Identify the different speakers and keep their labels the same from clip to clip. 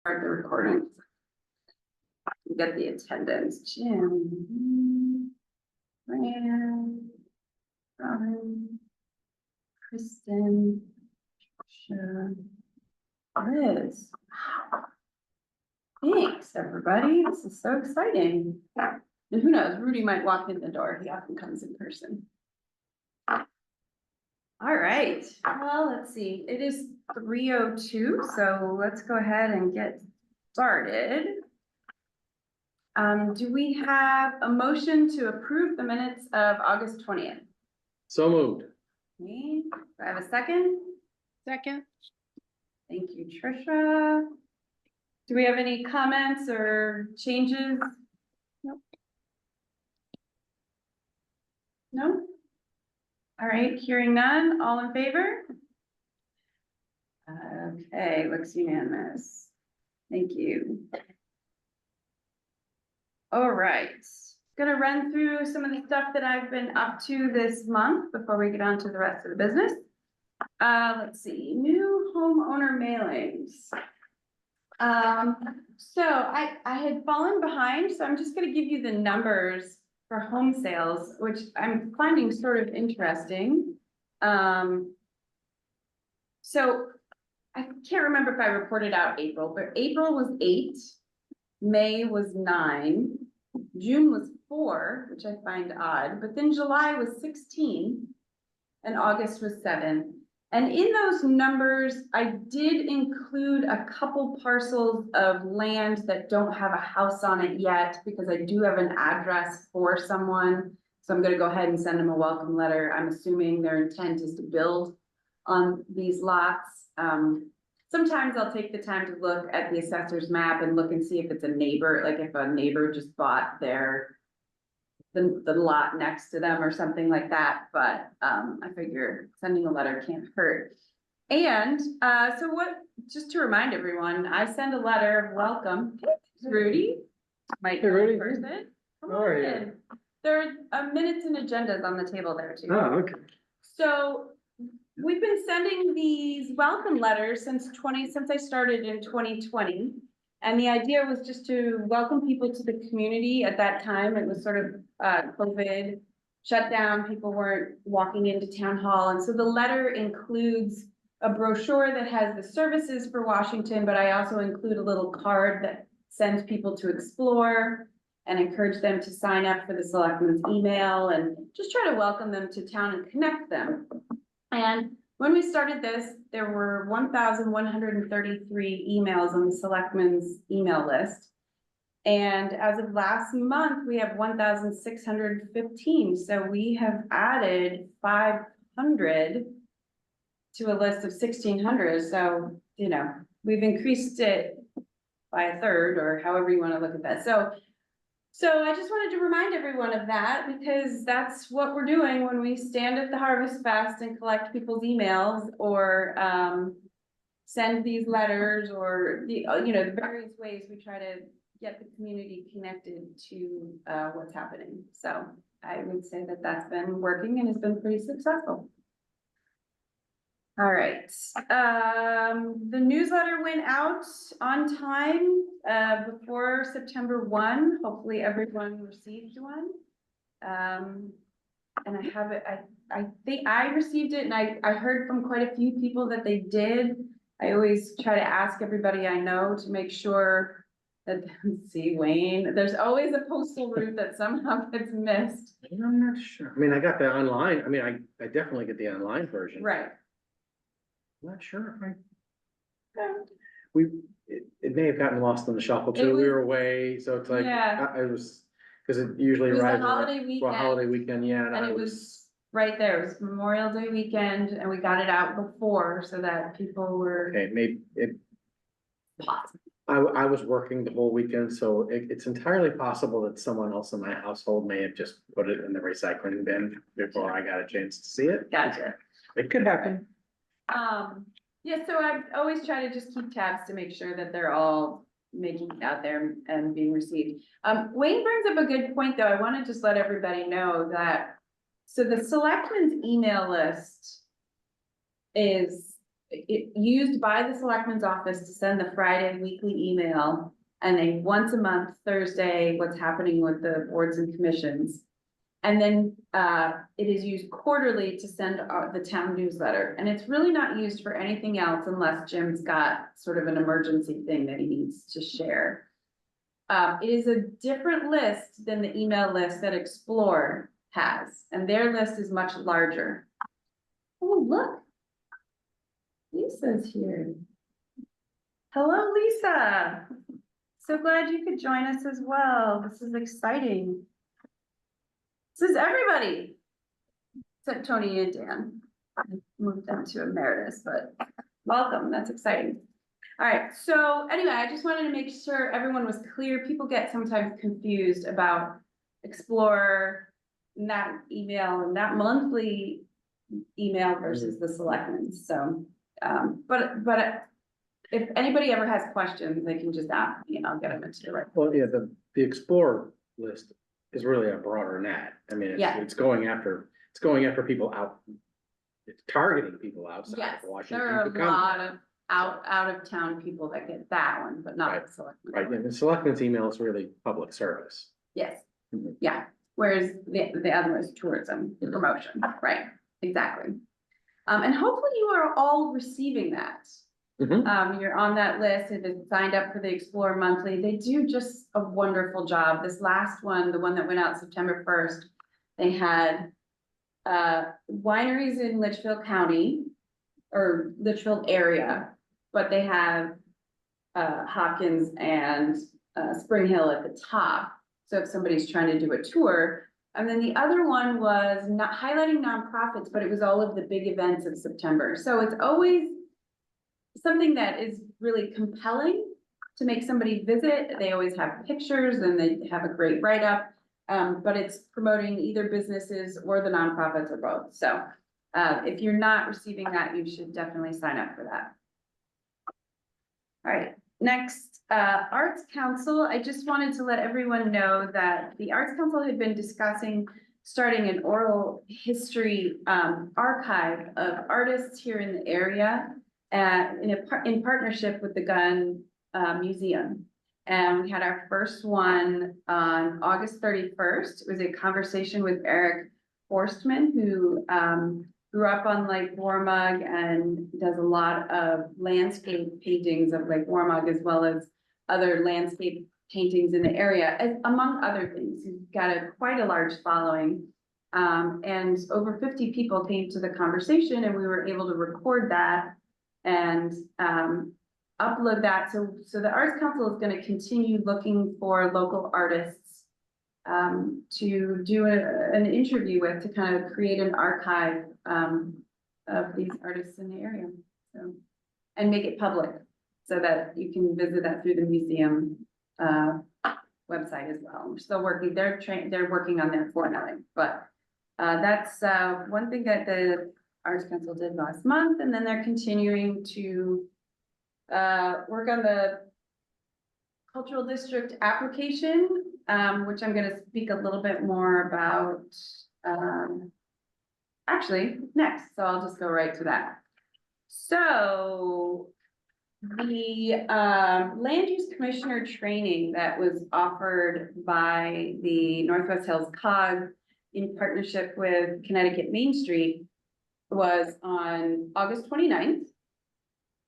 Speaker 1: start the recording. Get the attendance. Jim, Fran, Robin, Kristen, Trisha, Liz. Thanks, everybody. This is so exciting. And who knows, Rudy might walk in the door. He often comes in person. All right, well, let's see. It is 3:02, so let's go ahead and get started. Do we have a motion to approve the minutes of August 20th?
Speaker 2: So moved.
Speaker 1: Me, do I have a second?
Speaker 3: Second.
Speaker 1: Thank you, Trisha. Do we have any comments or changes?
Speaker 3: Nope.
Speaker 1: No? All right, hearing none, all in favor? Okay, looks unanimous. Thank you. All right, gonna run through some of the stuff that I've been up to this month before we get on to the rest of the business. Let's see, new homeowner mailings. So I had fallen behind, so I'm just gonna give you the numbers for home sales, which I'm finding sort of interesting. So I can't remember if I reported out April, but April was 8, May was 9, June was 4, which I find odd, but then July was 16, and August was 7. And in those numbers, I did include a couple parcels of land that don't have a house on it yet, because I do have an address for someone. So I'm gonna go ahead and send them a welcome letter. I'm assuming their intent is to build on these lots. Sometimes I'll take the time to look at the assessor's map and look and see if it's a neighbor, like if a neighbor just bought the lot next to them or something like that, but I figure sending a letter can't hurt. And so just to remind everyone, I send a letter of welcome. Rudy, my
Speaker 2: Hey, Rudy.
Speaker 1: person. Come
Speaker 2: How are
Speaker 1: on
Speaker 2: you?
Speaker 1: in. There are minutes and agendas on the table there too.
Speaker 2: Oh, okay.
Speaker 1: So we've been sending these welcome letters since I started in 2020. And the idea was just to welcome people to the community. At that time, it was sort of COVID shutdown. People weren't walking into town hall. And so the letter includes a brochure that has the services for Washington, but I also include a little card that sends people to explore and encourage them to sign up for the selectmen's email and just try to welcome them to town and connect them. And when we started this, there were 1,133 emails on the selectmen's email list. And as of last month, we have 1,615. So we have added 500 to a list of 1,600. So, you know, we've increased it by a third, or however you want to look at that. So I just wanted to remind everyone of that, because that's what we're doing when we stand at the Harvest Fest and collect people's emails, or send these letters, or the various ways we try to get the community connected to what's happening. So I would say that that's been working and has been pretty successful. All right, the newsletter went out on time before September 1. Hopefully everyone received one. And I have it, I think I received it, and I heard from quite a few people that they did. I always try to ask everybody I know to make sure that, see, Wayne, there's always a postal route that somehow gets missed.
Speaker 2: I'm not sure. I mean, I got the online, I mean, I definitely get the online version.
Speaker 1: Right.
Speaker 2: I'm not sure.
Speaker 1: Yeah.
Speaker 2: It may have gotten lost in the shuffle
Speaker 1: It
Speaker 2: too. We
Speaker 1: was-
Speaker 2: were away, so it's like,
Speaker 1: Yeah.
Speaker 2: I was, because it usually
Speaker 1: It was the
Speaker 2: arrives
Speaker 1: holiday
Speaker 2: on
Speaker 1: weekend.
Speaker 2: a holiday weekend, yeah.
Speaker 1: And it was right there, it was Memorial Day weekend, and we got it out before so that people were.
Speaker 2: Okay, maybe
Speaker 1: Possible.
Speaker 2: I was working the whole weekend, so it's entirely possible that someone else in my household may have just put it in the recycling bin before I got a chance to see it.
Speaker 1: Gotcha.
Speaker 2: It could happen.
Speaker 1: Yeah, so I always try to just keep tabs to make sure that they're all making it out there and being received. Wayne brings up a good point, though. I want to just let everybody know that, so the selectmen's email list is used by the selectman's office to send the Friday weekly email. And a once a month Thursday, what's happening with the boards and commissions. And then, it is used quarterly to send out the town newsletter, and it's really not used for anything else unless Jim's got sort of an emergency thing that he needs to share. It is a different list than the email list that Explore has, and their list is much larger. Oh, look. Lisa's here. Hello, Lisa. So glad you could join us as well. This is exciting. This is everybody. Except Tony and Dan. I moved them to emeritus, but welcome, that's exciting. All right, so anyway, I just wanted to make sure everyone was clear. People get sometimes confused about Explorer, and that email, and that monthly email versus the selectmen's, so, but if anybody ever has questions, they can just ask me and I'll get them into the right.
Speaker 2: Well, yeah, the Explore list is really a broader net. I mean,
Speaker 1: Yeah.
Speaker 2: it's going after people out. It's targeting people outside
Speaker 1: Yes,
Speaker 2: of Washington.
Speaker 1: there are
Speaker 2: to
Speaker 1: a
Speaker 2: come.
Speaker 1: lot of out of town people that get that one, but not the selectmen.
Speaker 2: Right, and the selectmen's email is really public service.
Speaker 1: Yes,
Speaker 2: Mhm.
Speaker 1: yeah, whereas the other is tourism promotion, right, exactly. And hopefully you are all receiving that. You're on that list, if it's signed up for the Explore Monthly, they do just a wonderful job. This last one, the one that went out September 1st, they had wineries in Litchfield County or Litchfield area, but they have Hopkins and Spring Hill at the top. So if somebody's trying to do a tour, and then the other one was not highlighting nonprofits, but it was all of the big events of September. So it's always something that is really compelling to make somebody visit. They always have pictures and they have a great write-up. But it's promoting either businesses or the nonprofits or both. So if you're not receiving that, you should definitely sign up for that. All right, next, Arts Council. I just wanted to let everyone know that the Arts Council had been discussing starting an oral history archive of artists here in the area in partnership with the Gun Museum. And we had our first one on August 31st. It was a conversation with Eric Forstman, who grew up on Lake Warmug and does a lot of landscape paintings of Lake Warmug, as well as other landscape paintings in the area, among other things. He's got quite a large following. And over 50 people came to the conversation, and we were able to record that and upload that. So the Arts Council is going to continue looking for local artists to do an interview with, to kind of create an archive of these artists in the area. So, and make it public so that you can visit that through the museum website as well. We're still working, they're working on their formatting, but that's one thing that the Arts Council did last month, and then they're continuing to work on the cultural district application, which I'm gonna speak a little bit more about actually next, so I'll just go right to that. So the land use commissioner training that was offered by the Northwest Hills COG in partnership with Connecticut Main Street was on August 29th.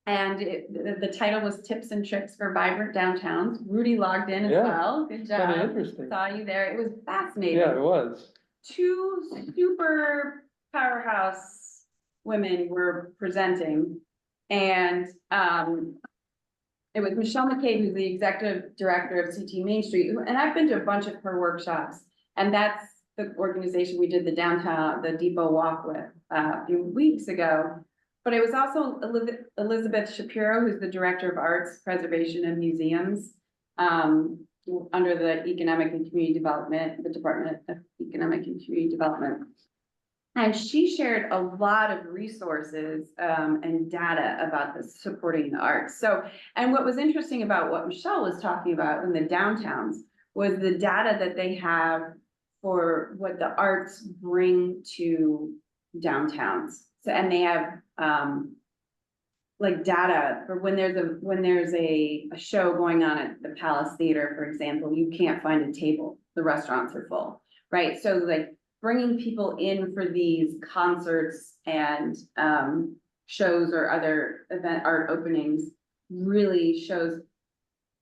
Speaker 1: And the title was Tips and Tricks for Vibrant Downtowns. Rudy logged in as
Speaker 4: Yeah,
Speaker 1: well. Good job.
Speaker 4: Kinda interesting.
Speaker 1: Saw you there. It was fascinating.
Speaker 4: Yeah, it was.
Speaker 1: Two super powerhouse women were presenting. And it was Michelle McCabe, who's the executive director of CT Main Street. And I've been to a bunch of her workshops. And that's the organization we did the Depot Walk with a few weeks ago. But it was also Elizabeth Shapiro, who's the Director of Arts, Preservation and Museums, under the Economic and Community Development, the Department of Economic and Community Development. And she shared a lot of resources and data about supporting the arts. So, and what was interesting about what Michelle was talking about in the downtowns was the data that they have for what the arts bring to downtowns. So, and they have like data for when there's a show going on at the Palace Theater, for example, you can't find a table, the restaurants are full, right? So like bringing people in for these concerts and shows or other event art openings really shows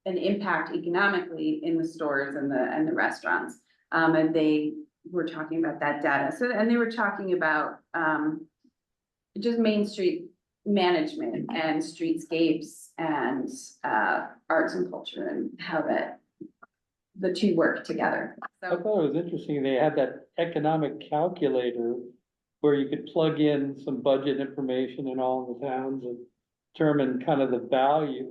Speaker 1: an impact economically in the stores and the restaurants. And they were talking about that data. So, and they were talking about just Main Street management and streetscapes and arts and culture and how the two work together.
Speaker 4: I
Speaker 1: So,
Speaker 4: thought it was interesting, they had that economic calculator where you could plug in some budget information in all the towns and determine kind of the value,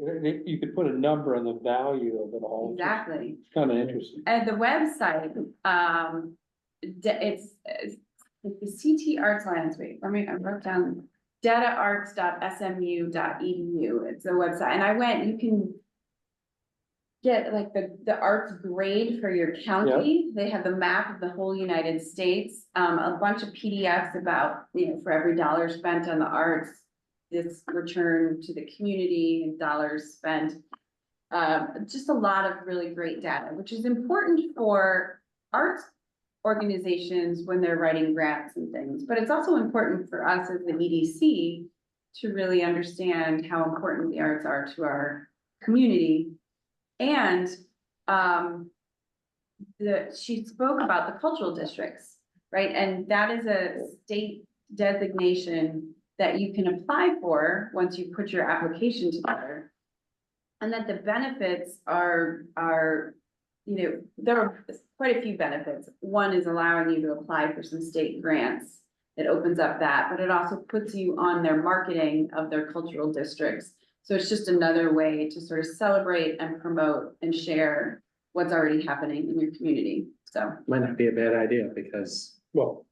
Speaker 4: you could put a number on the value of it all.
Speaker 1: exactly.
Speaker 4: It's kind of interesting.
Speaker 1: And the website, it's the CT Arts Alliance, wait, I wrote down dataarts.smu.edu. It's a website, and I went, you can get like the arts grade for your county. They have the map of the whole United States, a bunch of PDFs about, for every dollar spent on the arts, this return to the community and dollars spent. Just a lot of really great data, which is important for arts organizations when they're writing grants and things, but it's also important for us as the EDC to really understand how important the arts are to our community. And she spoke about the cultural districts, right? And that is a state designation that you can apply for once you put your application together. And that the benefits are, there are quite a few benefits. One is allowing you to apply for some state grants. It opens up that, but it also puts you on their marketing of their cultural districts. So it's just another way to sort of celebrate and promote and share what's already happening in your community. So
Speaker 2: Might not be a bad idea because, well,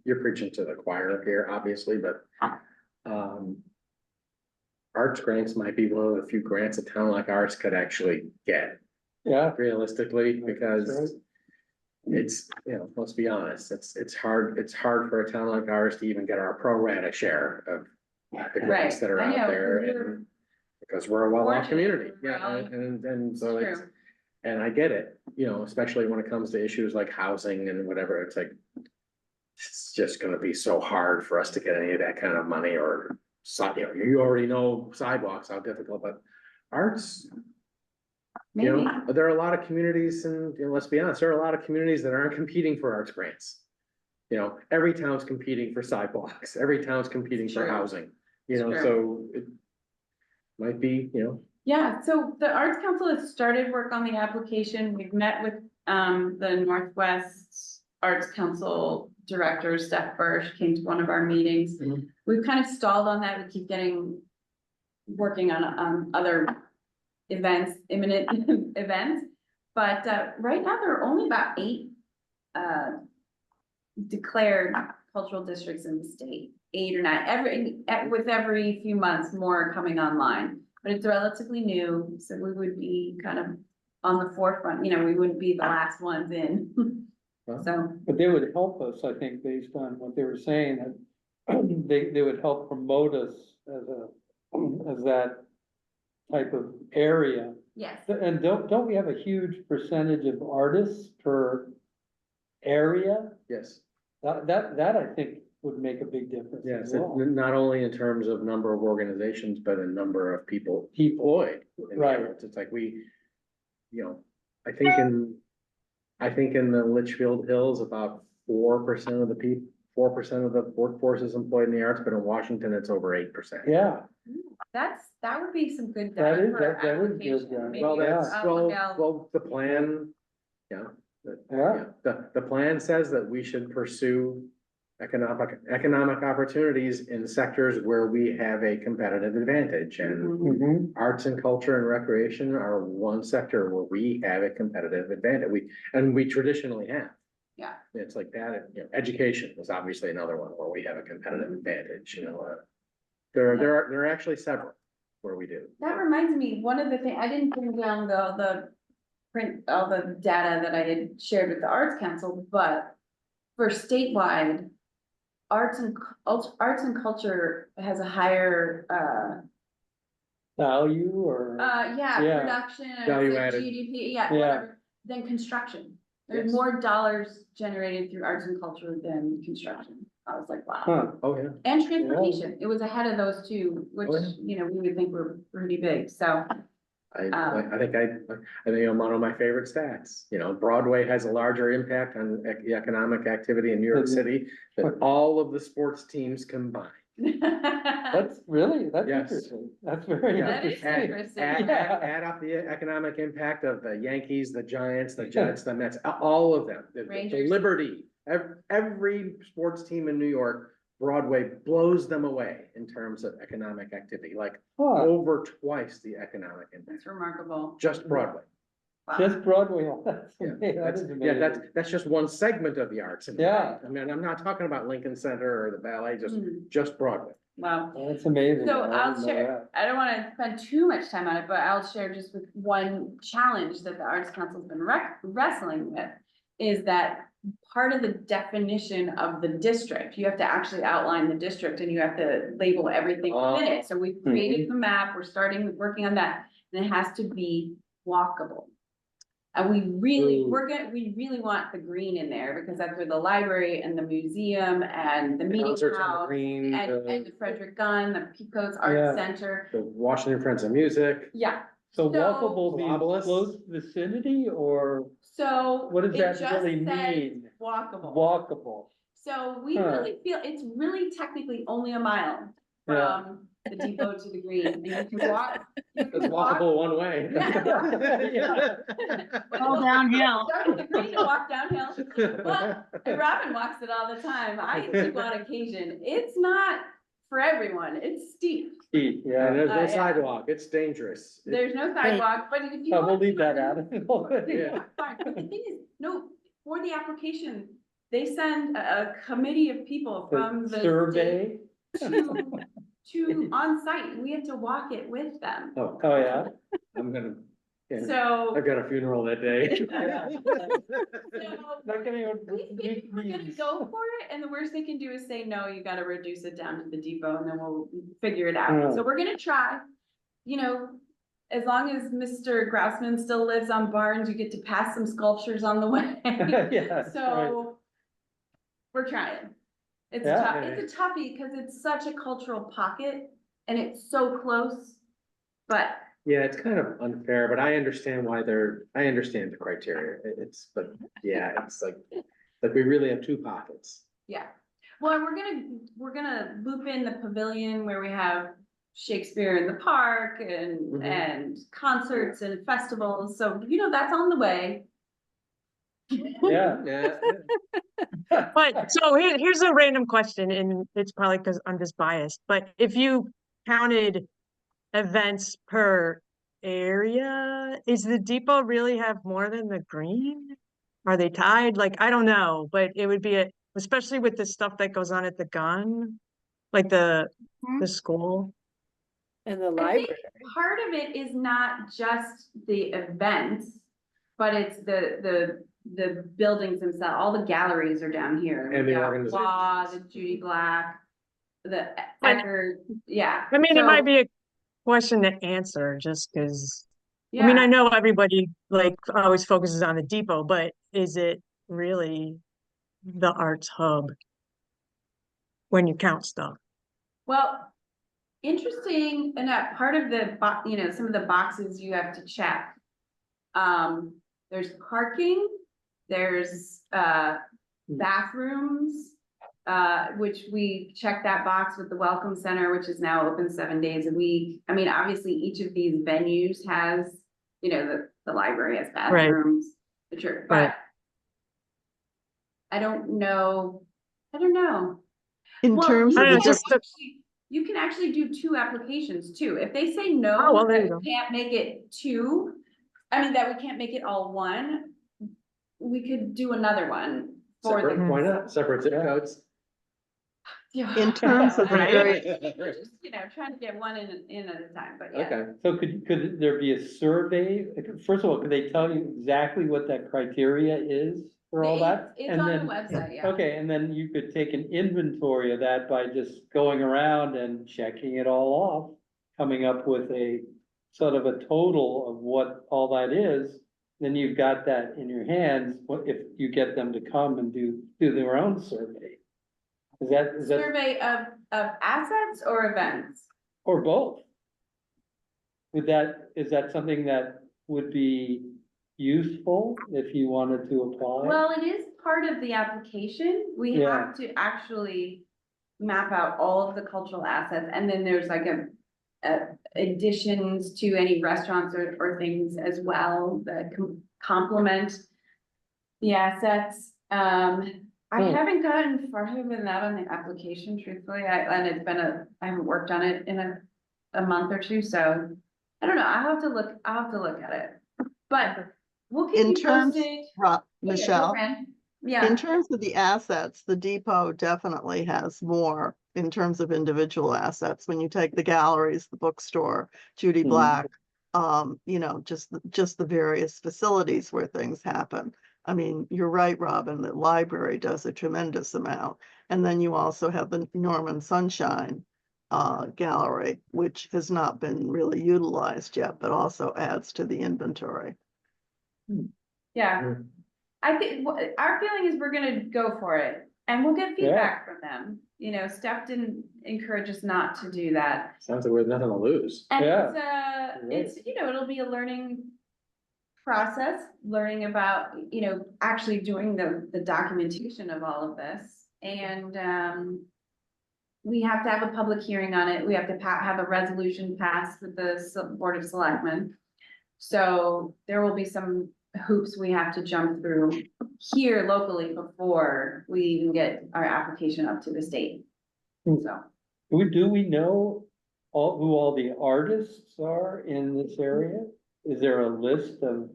Speaker 2: you're preaching to the choir here, obviously, but arts grants might be one of the few grants a town like ours could actually get
Speaker 4: Yeah,
Speaker 2: realistically,
Speaker 4: That's
Speaker 2: because it's, let's be honest, it's hard for a town like ours to even get our pro rata share of the grants
Speaker 1: Right,
Speaker 2: that are
Speaker 1: I know,
Speaker 2: out there.
Speaker 1: 'cause we're
Speaker 2: And because we're a well-off
Speaker 1: fortunate,
Speaker 2: community,
Speaker 1: we're
Speaker 2: yeah,
Speaker 1: all-
Speaker 2: and so it's,
Speaker 1: true.
Speaker 2: and I get it, especially when it comes to issues like housing and whatever, it's like. It's just gonna be so hard for us to get any of that kind of money or, you already know sidewalks, how difficult, but arts.
Speaker 1: Maybe.
Speaker 2: There are a lot of communities and let's be honest, there are a lot of communities that aren't competing for arts grants. Every town's competing for sidewalks, every town's competing for
Speaker 1: True.
Speaker 2: housing,
Speaker 1: True.
Speaker 2: so it. Might be,
Speaker 1: Yeah, so the Arts Council has started work on the application. We've met with the Northwest Arts Council Director, Steph Bursch, came to one of our meetings.
Speaker 2: Mhm.
Speaker 1: We've kind of stalled on that. We keep working on other events, imminent events. But right now, there are only about 8 declared cultural districts in the state. 8 or 9, with every few months, more coming online. But it's relatively new, so we would be kind of on the forefront, we wouldn't be the last ones in.
Speaker 2: Well.
Speaker 1: So,
Speaker 4: but they would help us, I think, based on what they were saying, that they would help promote us as that type of area.
Speaker 1: yes,
Speaker 4: And don't we have a huge percentage of artists per area?
Speaker 2: yes,
Speaker 4: That I think would make a big difference
Speaker 2: yes,
Speaker 4: as well.
Speaker 2: not only in terms of number of organizations, but in number of people
Speaker 4: People,
Speaker 2: employed. in the
Speaker 4: Right.
Speaker 2: arts. It's like I think in the Litchfield Hills, about 4% of the 4% of the workforce is employed in the arts, but in Washington, it's over 8%.
Speaker 4: yeah,
Speaker 1: that would be some good
Speaker 4: That
Speaker 1: data
Speaker 4: is-
Speaker 1: for our
Speaker 4: that is good,
Speaker 1: application.
Speaker 4: yeah.
Speaker 1: Maybe
Speaker 2: Well, that's,
Speaker 1: Miguel-
Speaker 2: well, the plan,
Speaker 4: yeah,
Speaker 2: the plan says that we should pursue economic opportunities in sectors where we have a competitive advantage, and
Speaker 4: Mhm.
Speaker 2: arts and culture and recreation are one sector where we have a competitive advantage. We traditionally have.
Speaker 1: Yeah.
Speaker 2: It's like that, education is obviously another one where we have a competitive advantage, there are actually several where we do.
Speaker 1: That reminds me, one of the things, I didn't bring down the print, all the data that I had shared with the Arts Council, but for statewide, arts and culture has a higher
Speaker 4: value or?
Speaker 1: Yeah,
Speaker 4: Yeah.
Speaker 1: production, it's
Speaker 2: Value
Speaker 1: like
Speaker 2: added.
Speaker 1: GDP, yeah,
Speaker 4: Yeah.
Speaker 1: whatever, than construction. There's
Speaker 2: Yes.
Speaker 1: more dollars generated through arts and culture than construction. I was like, wow.
Speaker 4: Huh,
Speaker 2: Oh, yeah.
Speaker 1: And transportation, it was ahead of those two, which,
Speaker 2: Oh, yeah.
Speaker 1: you know, we would think were pretty big, so.
Speaker 2: I think one of my favorite stats, you know, Broadway has a larger impact on the economic activity in New York
Speaker 4: Mhm.
Speaker 2: City than all of the sports teams combined.
Speaker 4: that's really,
Speaker 2: Yes.
Speaker 4: interesting, that's very
Speaker 2: Yeah.
Speaker 1: That is
Speaker 4: interesting.
Speaker 1: interesting.
Speaker 4: Yeah.
Speaker 2: Add up the economic impact of the Yankees, the Giants, the Jets, the Mets, all of them, the
Speaker 1: Rangers.
Speaker 2: Liberty, every sports team in New York, Broadway blows them away in terms of economic activity, like
Speaker 4: Huh,
Speaker 2: over twice the economic impact,
Speaker 1: That's remarkable.
Speaker 2: just Broadway.
Speaker 1: Wow.
Speaker 4: just Broadway, that's,
Speaker 2: Yeah,
Speaker 4: that
Speaker 2: that's,
Speaker 4: is
Speaker 2: yeah,
Speaker 4: amazing.
Speaker 2: that's just one segment of the arts. and
Speaker 4: Yeah.
Speaker 2: I mean, I'm not talking about Lincoln Center or the ballet,
Speaker 1: Mm,
Speaker 2: just Broadway.
Speaker 1: Wow.
Speaker 4: That's amazing.
Speaker 1: So
Speaker 4: I
Speaker 1: I'll
Speaker 4: didn't know
Speaker 1: share, I don't wanna spend too much time on it, but I'll share just with one challenge that the Arts Council's been wrestling with. Is that part of the definition of the district, you have to actually outline the district and you have to label everything in it. So we've created the map, we're working on that, and it has to be walkable. And we really,
Speaker 2: Ooh.
Speaker 1: we really want the green in there because that's where the library and the museum and the meeting
Speaker 2: Concerts on the
Speaker 1: house.
Speaker 2: Green,
Speaker 1: And the Frederick Gunn, the Pecos
Speaker 4: Yeah.
Speaker 1: Art Center,
Speaker 2: the Washington Friends of Music.
Speaker 1: yeah,
Speaker 4: So
Speaker 1: So-
Speaker 4: walkable means
Speaker 2: Globalist.
Speaker 4: close vicinity, or
Speaker 1: so.
Speaker 4: what does
Speaker 1: it
Speaker 4: that
Speaker 1: just
Speaker 4: really
Speaker 1: says
Speaker 4: mean?
Speaker 1: Walkable,
Speaker 4: Walkable,
Speaker 1: so we
Speaker 4: Huh.
Speaker 1: really feel it's really technically only a mile
Speaker 4: Yeah.
Speaker 1: from the depot to the green, and you can walk. You
Speaker 2: It's
Speaker 1: can walk.
Speaker 2: walkable one way.
Speaker 3: All downhill.
Speaker 1: Start at the green and walk downhill. Well, and Robin walks it all the time. I do on occasion. It's not for everyone. It's steep.
Speaker 4: Steve,
Speaker 2: And
Speaker 4: yeah,
Speaker 2: there's no
Speaker 1: Yeah.
Speaker 2: sidewalk, it's dangerous.
Speaker 1: There's no sidewalk, but if you.
Speaker 4: we'll
Speaker 1: want
Speaker 4: leave
Speaker 1: to,
Speaker 4: that out.
Speaker 2: Yeah.
Speaker 1: Fine, but the thing is, no, for the application, they send a committee of people from the. state
Speaker 4: Survey,
Speaker 1: To on site, we have to walk it with them,
Speaker 2: Oh,
Speaker 4: oh, yeah.
Speaker 2: I'm gonna, yeah,
Speaker 1: so.
Speaker 2: I've got a funeral that day.
Speaker 1: So
Speaker 4: Not gonna even.
Speaker 1: we think we're gonna go for it, and the worst they can do is say, no, you gotta reduce it down to the depot, and then we'll figure it out.
Speaker 4: Yeah.
Speaker 1: So we're gonna try, you know, as long as Mr. Grossman still lives on Barnes, you get to pass some sculptures on the way.
Speaker 4: Yeah, right.
Speaker 1: So we're trying. It's
Speaker 4: Yeah.
Speaker 1: tough, it's a toughie, because it's such a cultural pocket, and it's so close, but
Speaker 2: Yeah, it's kind of unfair, but I understand why I understand the criteria, but yeah, it's like we really have two pockets.
Speaker 1: yeah. Well, and we're gonna loop in the pavilion where we have Shakespeare in the park
Speaker 2: Mhm.
Speaker 1: and concerts and festivals, so, you know, that's on the way.
Speaker 4: Yeah,
Speaker 2: Yeah.
Speaker 5: But, so here's a random question, and it's probably because I'm just biased, but if you counted events per area, is the depot really have more than the green? Are they tied? Like, I don't know, but it would be especially with the stuff that goes on at the gun, like the school.
Speaker 3: And the
Speaker 1: I think
Speaker 3: library.
Speaker 1: part of it is not just the events, but it's the buildings themselves, all the galleries are down here.
Speaker 2: And the
Speaker 1: We've got
Speaker 2: organizations.
Speaker 1: Law, the Judy Black, the
Speaker 5: And-
Speaker 1: Eckerd, yeah.
Speaker 5: I mean, it
Speaker 1: So,
Speaker 5: might be a question to answer just because, I
Speaker 1: yeah.
Speaker 5: mean, I know everybody like always focuses on the depot, but is it really the arts hub when you count stuff?
Speaker 1: Well, interesting, and that part of you know, some of the boxes you have to check. There's parking, there's, bathrooms, which we check that box with the Welcome Center, which is now open 7 days a week. I mean, obviously, each of these venues has, you know, the library has bathrooms, the church,
Speaker 5: Right.
Speaker 1: but I don't know.
Speaker 3: In
Speaker 1: Well,
Speaker 3: terms
Speaker 1: you
Speaker 3: of
Speaker 5: I don't
Speaker 3: the
Speaker 5: know, just the-
Speaker 1: you can actually do two applications too. If they say no,
Speaker 5: Oh, well, there
Speaker 1: that
Speaker 5: you go.
Speaker 1: we can't make it two, I mean, that we can't make it all one, we could do another one for
Speaker 2: Separate,
Speaker 1: the.
Speaker 2: why not? Separate zip
Speaker 4: Yeah.
Speaker 2: codes.
Speaker 1: Yeah.
Speaker 3: In terms of the
Speaker 1: Right?
Speaker 3: very-
Speaker 1: We're just, you know, trying to get one in at a time, but yeah.
Speaker 2: Okay,
Speaker 4: so could there be a survey? First of all, could they tell you exactly what that criteria is for all that?
Speaker 1: It's
Speaker 4: And
Speaker 1: on the
Speaker 4: then,
Speaker 1: website, yeah.
Speaker 4: okay, and then you could take an inventory of that by just going around and checking it all off. coming up with a sort of a total of what all that is, then you've got that in your hands, if you get them to come and do their own survey. Is that,
Speaker 1: Survey of assets or events?
Speaker 4: or both? Is that something that would be useful if you wanted to apply?
Speaker 1: Well, it is part of the application. We
Speaker 4: Yeah.
Speaker 1: have to actually map out all of the cultural assets, and then there's like a additions to any restaurants or things as well that complement the assets. I
Speaker 4: Hmm.
Speaker 1: haven't gotten farther than that on the application truthfully, and it's been I haven't worked on it in a month or two, so I don't know, I'll have to look at it. But we'll keep
Speaker 6: In
Speaker 1: you
Speaker 6: terms,
Speaker 1: posted.
Speaker 6: Michelle,
Speaker 1: In
Speaker 6: in terms of the assets, the depot definitely has more in terms of individual assets. When you take the galleries, the bookstore, Judy
Speaker 4: Mhm.
Speaker 6: Black, just the various facilities where things happen. I mean, you're right, Robin, the library does a tremendous amount. And then you also have the Norman Sunshine gallery, which has not been really utilized yet, but also adds to the inventory.
Speaker 1: Yeah,
Speaker 2: Mm.
Speaker 1: I think, our feeling is we're gonna go for it, and we'll get feedback from them. You know, Steph didn't encourage us not to do that.
Speaker 2: Sounds like we have nothing to lose.
Speaker 1: And
Speaker 4: Yeah.
Speaker 1: it's, it'll be a learning process, learning about, actually doing the documentation of all of this. And, we have to have a public hearing on it. We have to have a resolution passed with the Board of Selectmen. So there will be some hoops we have to jump through here locally before we even get our application up to the state.
Speaker 4: Hmm.
Speaker 1: So.
Speaker 4: Do we know who all the artists are in this area? Is there a list of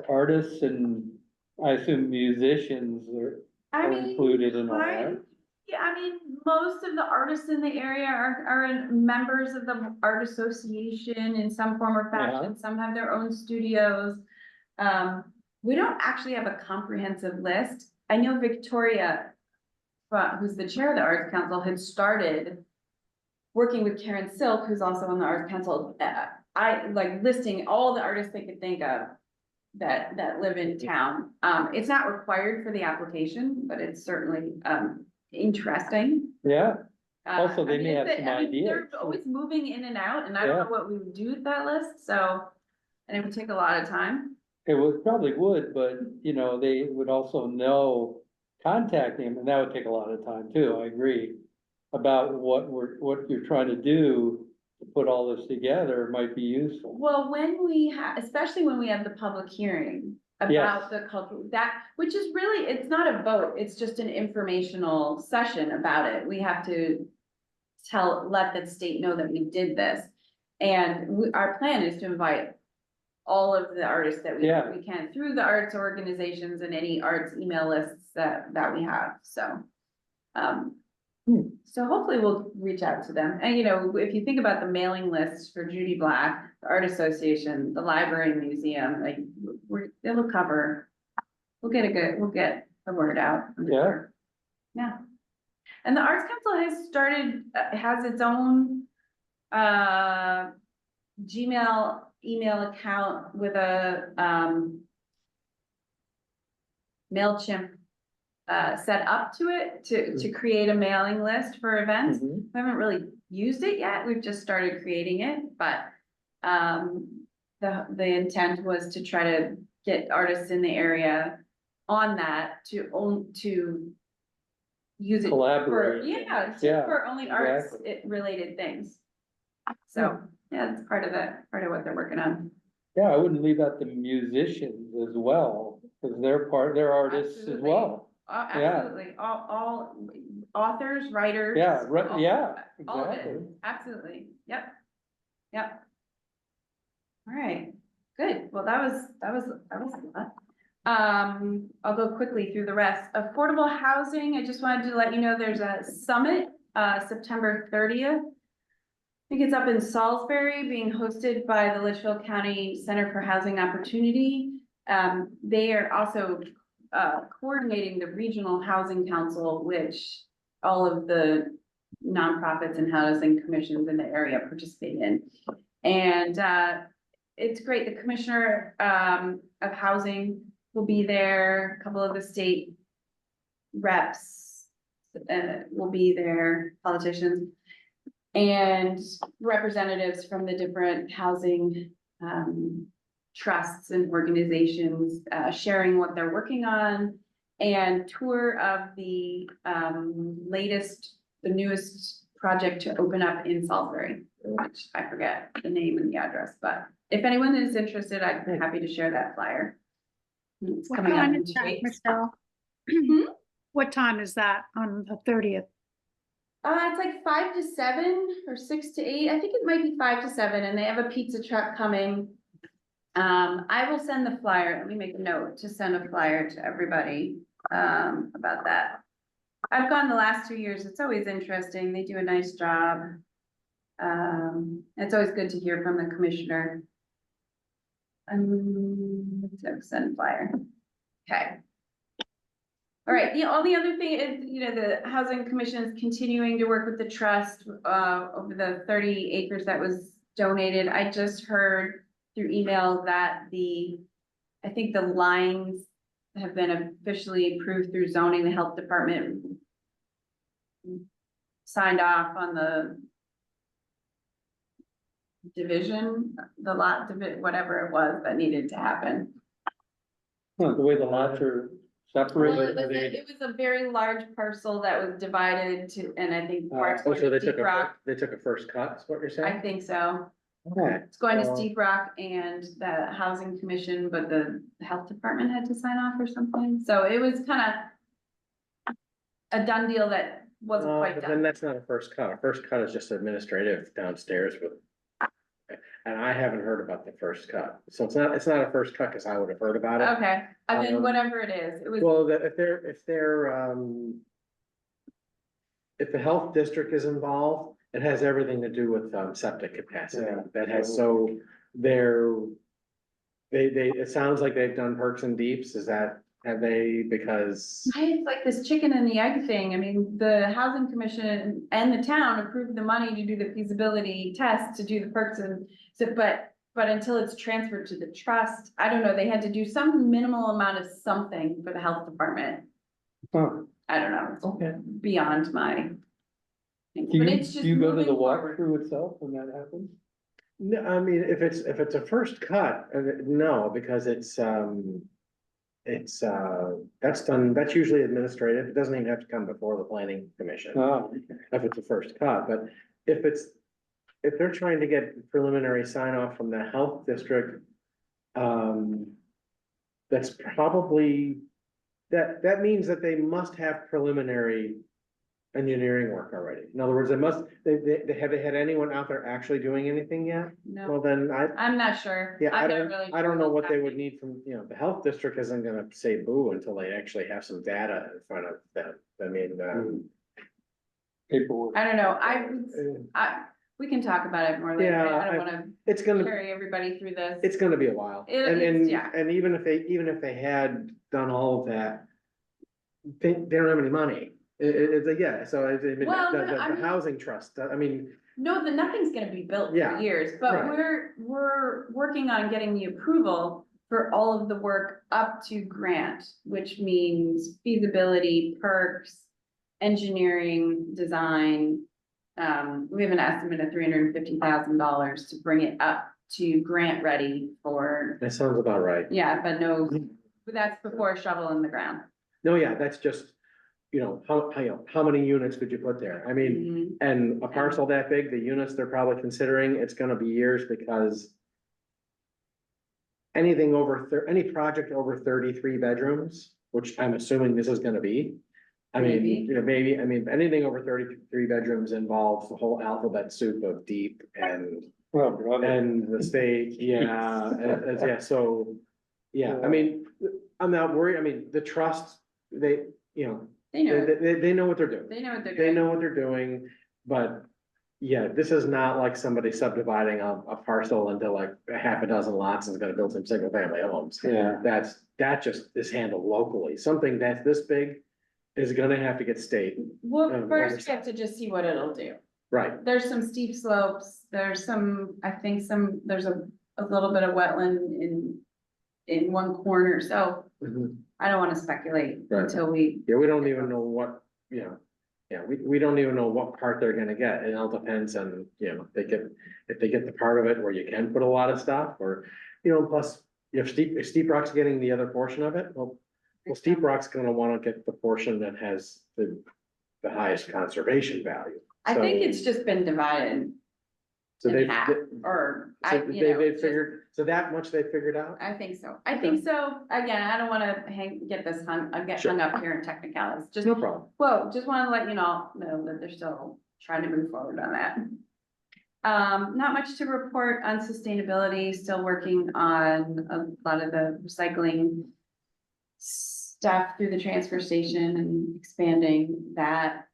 Speaker 4: artists, and I assume musicians are included in all that?
Speaker 1: Yeah, I mean, most of the artists in the area are members of the art association in some form or fashion. Some have their own studios. We don't actually have a comprehensive list. I know Victoria, who's the chair of the Arts Council, had started working with Karen Silk, who's also on the Arts Council. I like listing all the artists they could think of that live in town. It's not required for the application, but it's certainly interesting.
Speaker 4: Yeah, Also,
Speaker 1: I
Speaker 4: they
Speaker 1: mean,
Speaker 4: may have some
Speaker 1: They're
Speaker 4: ideas.
Speaker 1: always moving in and out, and I don't
Speaker 4: Yeah.
Speaker 1: know what we would do with that list, so. And it would take a lot of time.
Speaker 4: it probably would, but they would also know contacting them, and that would take a lot of time too, I agree. About what you're trying to do to put all this together might be useful.
Speaker 1: Well, when we especially when we have the public hearing
Speaker 4: Yes.
Speaker 1: about the culture, which is really, it's not a vote, it's just an informational session about it. We have to let the state know that we did this. And our plan is to invite all of the artists that we
Speaker 4: Yeah.
Speaker 1: can through the arts organizations and any arts email lists that we have, so. So hopefully we'll reach out to them. And if you think about the mailing lists for Judy Black, the Art Association, the Library and Museum, like it'll cover. We'll get the word out. I'm
Speaker 4: Yeah.
Speaker 1: sure. Yeah. And the Arts Council has started, has its own Gmail email account with a MailChimp set up to it to create a mailing list for events.
Speaker 4: Mhm.
Speaker 1: We haven't really used it yet. We've just started creating it, but the intent was to try to get artists in the area on that to use it for,
Speaker 4: Collaborate. Yeah,
Speaker 1: for only arts
Speaker 4: exactly.
Speaker 1: related things. So, yeah, that's part of what they're working on.
Speaker 4: Yeah, I wouldn't leave out the musicians as well, because they're artists as
Speaker 1: Absolutely.
Speaker 4: well.
Speaker 1: Absolutely, all authors, writers.
Speaker 4: Yeah,
Speaker 1: all-
Speaker 4: yeah,
Speaker 1: All of it,
Speaker 4: exactly.
Speaker 1: absolutely, yep. All right, good, well, that was a lot. I'll go quickly through the rest. Affordable housing, I just wanted to let you know there's a summit, September 30th. I think it's up in Salisbury, being hosted by the Litchfield County Center for Housing Opportunity. They are also coordinating the Regional Housing Council, which all of the nonprofits and housing commissions in the area participate in. And, it's great. The commissioner, of housing will be there. A couple of the state reps, will be there, politicians. And representatives from the different housing, trusts and organizations, sharing what they're working on. And tour of the, the newest project to open up in Salisbury, which I forget the name and the address, but if anyone is interested, I'd be happy to share that flyer. It's
Speaker 3: What
Speaker 1: coming up
Speaker 3: time
Speaker 1: in
Speaker 3: is
Speaker 1: 2
Speaker 3: that,
Speaker 1: weeks.
Speaker 3: Michelle? What time is that on the 30th?
Speaker 1: It's like 5 to 7 or 6 to 8. I think it might be 5 to 7, and they have a pizza truck coming. I will send the flyer. Let me make a note to send a flyer to everybody, about that. I've gone the last 2 years. It's always interesting. They do a nice job. It's always good to hear from the commissioner. So send flyer. Okay. All right, all the other thing is, the housing commission is continuing to work with the trust, over the 30 acres that was donated. I just heard through email that I think the lines have been officially approved through zoning. The health department signed off on the division, the lot, whatever it was that needed to happen.
Speaker 4: Huh, the way the lots are
Speaker 1: Well,
Speaker 4: separated,
Speaker 1: it was a very large parcel that was divided to, and I think parts
Speaker 2: Oh,
Speaker 1: going
Speaker 2: so they
Speaker 1: to
Speaker 2: took
Speaker 1: Steep Rock.
Speaker 2: they took a first cut, is what you're
Speaker 1: I
Speaker 2: saying?
Speaker 1: think so.
Speaker 2: Okay.
Speaker 1: It's going to
Speaker 2: Well,
Speaker 1: Steep Rock and the housing commission, but the health department had to sign off or something. So it was kind of a done deal that wasn't quite
Speaker 2: but then
Speaker 1: done.
Speaker 2: that's not a first cut. A first cut is just administrative downstairs with. And I haven't heard about the first cut. So it's not a first cut because I would have heard about it.
Speaker 1: Okay, and then
Speaker 2: Um,
Speaker 1: whatever it is, it was,
Speaker 2: Well, if if the health district is involved, it has everything to do with septic capacity.
Speaker 4: Yeah.
Speaker 2: That has, it sounds like they've done perks and deeps. Have they? Because,
Speaker 1: it's like this chicken and the egg thing. I mean, the housing commission and the town approved the money to do the feasibility test, to do the perks and so, but until it's transferred to the trust, I don't know, they had to do some minimal amount of something for the health department.
Speaker 4: huh,
Speaker 1: I don't know,
Speaker 2: okay.
Speaker 1: it's beyond my. thing.
Speaker 4: do
Speaker 1: But
Speaker 4: you,
Speaker 1: it's just
Speaker 4: do you go to the
Speaker 1: moving forward.
Speaker 4: walkthrough itself when that happens?
Speaker 2: No, I mean, if it's a first cut, no, because that's done, that's usually administrative. It doesn't even have to come before the planning commission.
Speaker 4: Oh,
Speaker 2: If it's a first cut, but if they're trying to get preliminary sign off from the health district. That's probably, that means that they must have preliminary engineering work already. In other words, have they had anyone out there actually doing anything yet? Well,
Speaker 1: No,
Speaker 2: then
Speaker 1: I'm not sure.
Speaker 2: yeah,
Speaker 1: I'm not really
Speaker 2: I don't
Speaker 1: sure
Speaker 2: know
Speaker 1: what's
Speaker 2: what they would
Speaker 1: happening.
Speaker 2: need from, the health district isn't gonna say boo until they actually have some data in front of them. I mean,
Speaker 4: paperwork.
Speaker 1: I don't know, we can talk about it more later.
Speaker 2: Yeah,
Speaker 1: I don't wanna
Speaker 2: it's gonna,
Speaker 1: carry everybody through this.
Speaker 2: it's gonna be a while.
Speaker 1: Yeah.
Speaker 2: And even if they had done all of that, they don't have any money. Yeah, so I mean,
Speaker 1: Well, no, I
Speaker 2: the
Speaker 1: mean-
Speaker 2: housing trust, I mean,
Speaker 1: No, nothing's gonna be built
Speaker 2: Yeah,
Speaker 1: for years, but
Speaker 2: right.
Speaker 1: we're working on getting the approval for all of the work up to grant, which means feasibility, perks, engineering, design. We have an estimate of $350,000 to bring it up to grant ready for,
Speaker 2: that sounds about right.
Speaker 1: yeah, but no, but that's before a shovel in the ground.
Speaker 2: No, yeah, that's just, how many units could you put there? I mean,
Speaker 1: Mhm.
Speaker 2: and a parcel that big, the units they're probably considering, it's gonna be years because anything over any project over 33 bedrooms, which I'm assuming this is gonna be. I mean,
Speaker 1: Maybe.
Speaker 2: maybe, I mean, anything over 33 bedrooms involves the whole alphabet soup of deep and
Speaker 4: Well, brother.
Speaker 2: the state, yeah, yeah, so, yeah, I mean, I'm not worried, I mean, the trust, they,
Speaker 1: They know,
Speaker 2: they know what they're doing.
Speaker 1: they know what they're
Speaker 2: They
Speaker 1: doing.
Speaker 2: know what they're doing, but yeah, this is not like somebody subdividing a parcel into like a half a dozen lots and is gonna build some single family homes.
Speaker 4: Yeah,
Speaker 2: That just is handled locally. Something that's this big, is gonna have to get state,
Speaker 1: Well,
Speaker 2: Um,
Speaker 1: first we have to just see what it'll do.
Speaker 2: right?
Speaker 1: There's some steep slopes, there's some, I think there's a little bit of wetland in one corner, so I don't wanna speculate
Speaker 2: Right.
Speaker 1: until we,
Speaker 2: Yeah, we don't even know what, you know, yeah, we don't even know what part they're gonna get. It all depends on, you know, if they get the part of it where you can put a lot of stuff or, you know, plus if Steep Rock's getting the other portion of it, well, Steep Rock's gonna wanna get the portion that has the highest conservation value.
Speaker 1: I think
Speaker 2: So-
Speaker 1: it's just been divided
Speaker 2: So
Speaker 1: in
Speaker 2: they,
Speaker 1: half, or
Speaker 2: so
Speaker 1: you know,
Speaker 2: they
Speaker 1: just-
Speaker 2: figured, so that much they figured out?
Speaker 1: I think so. I think so. Again, I don't wanna get
Speaker 2: Sure.
Speaker 1: hung up here in technicalities, just,
Speaker 2: No problem.
Speaker 1: well, just wanna let you know that they're still trying to move forward on that. Not much to report on sustainability, still working on a lot of the recycling stuff through the transfer station and expanding that.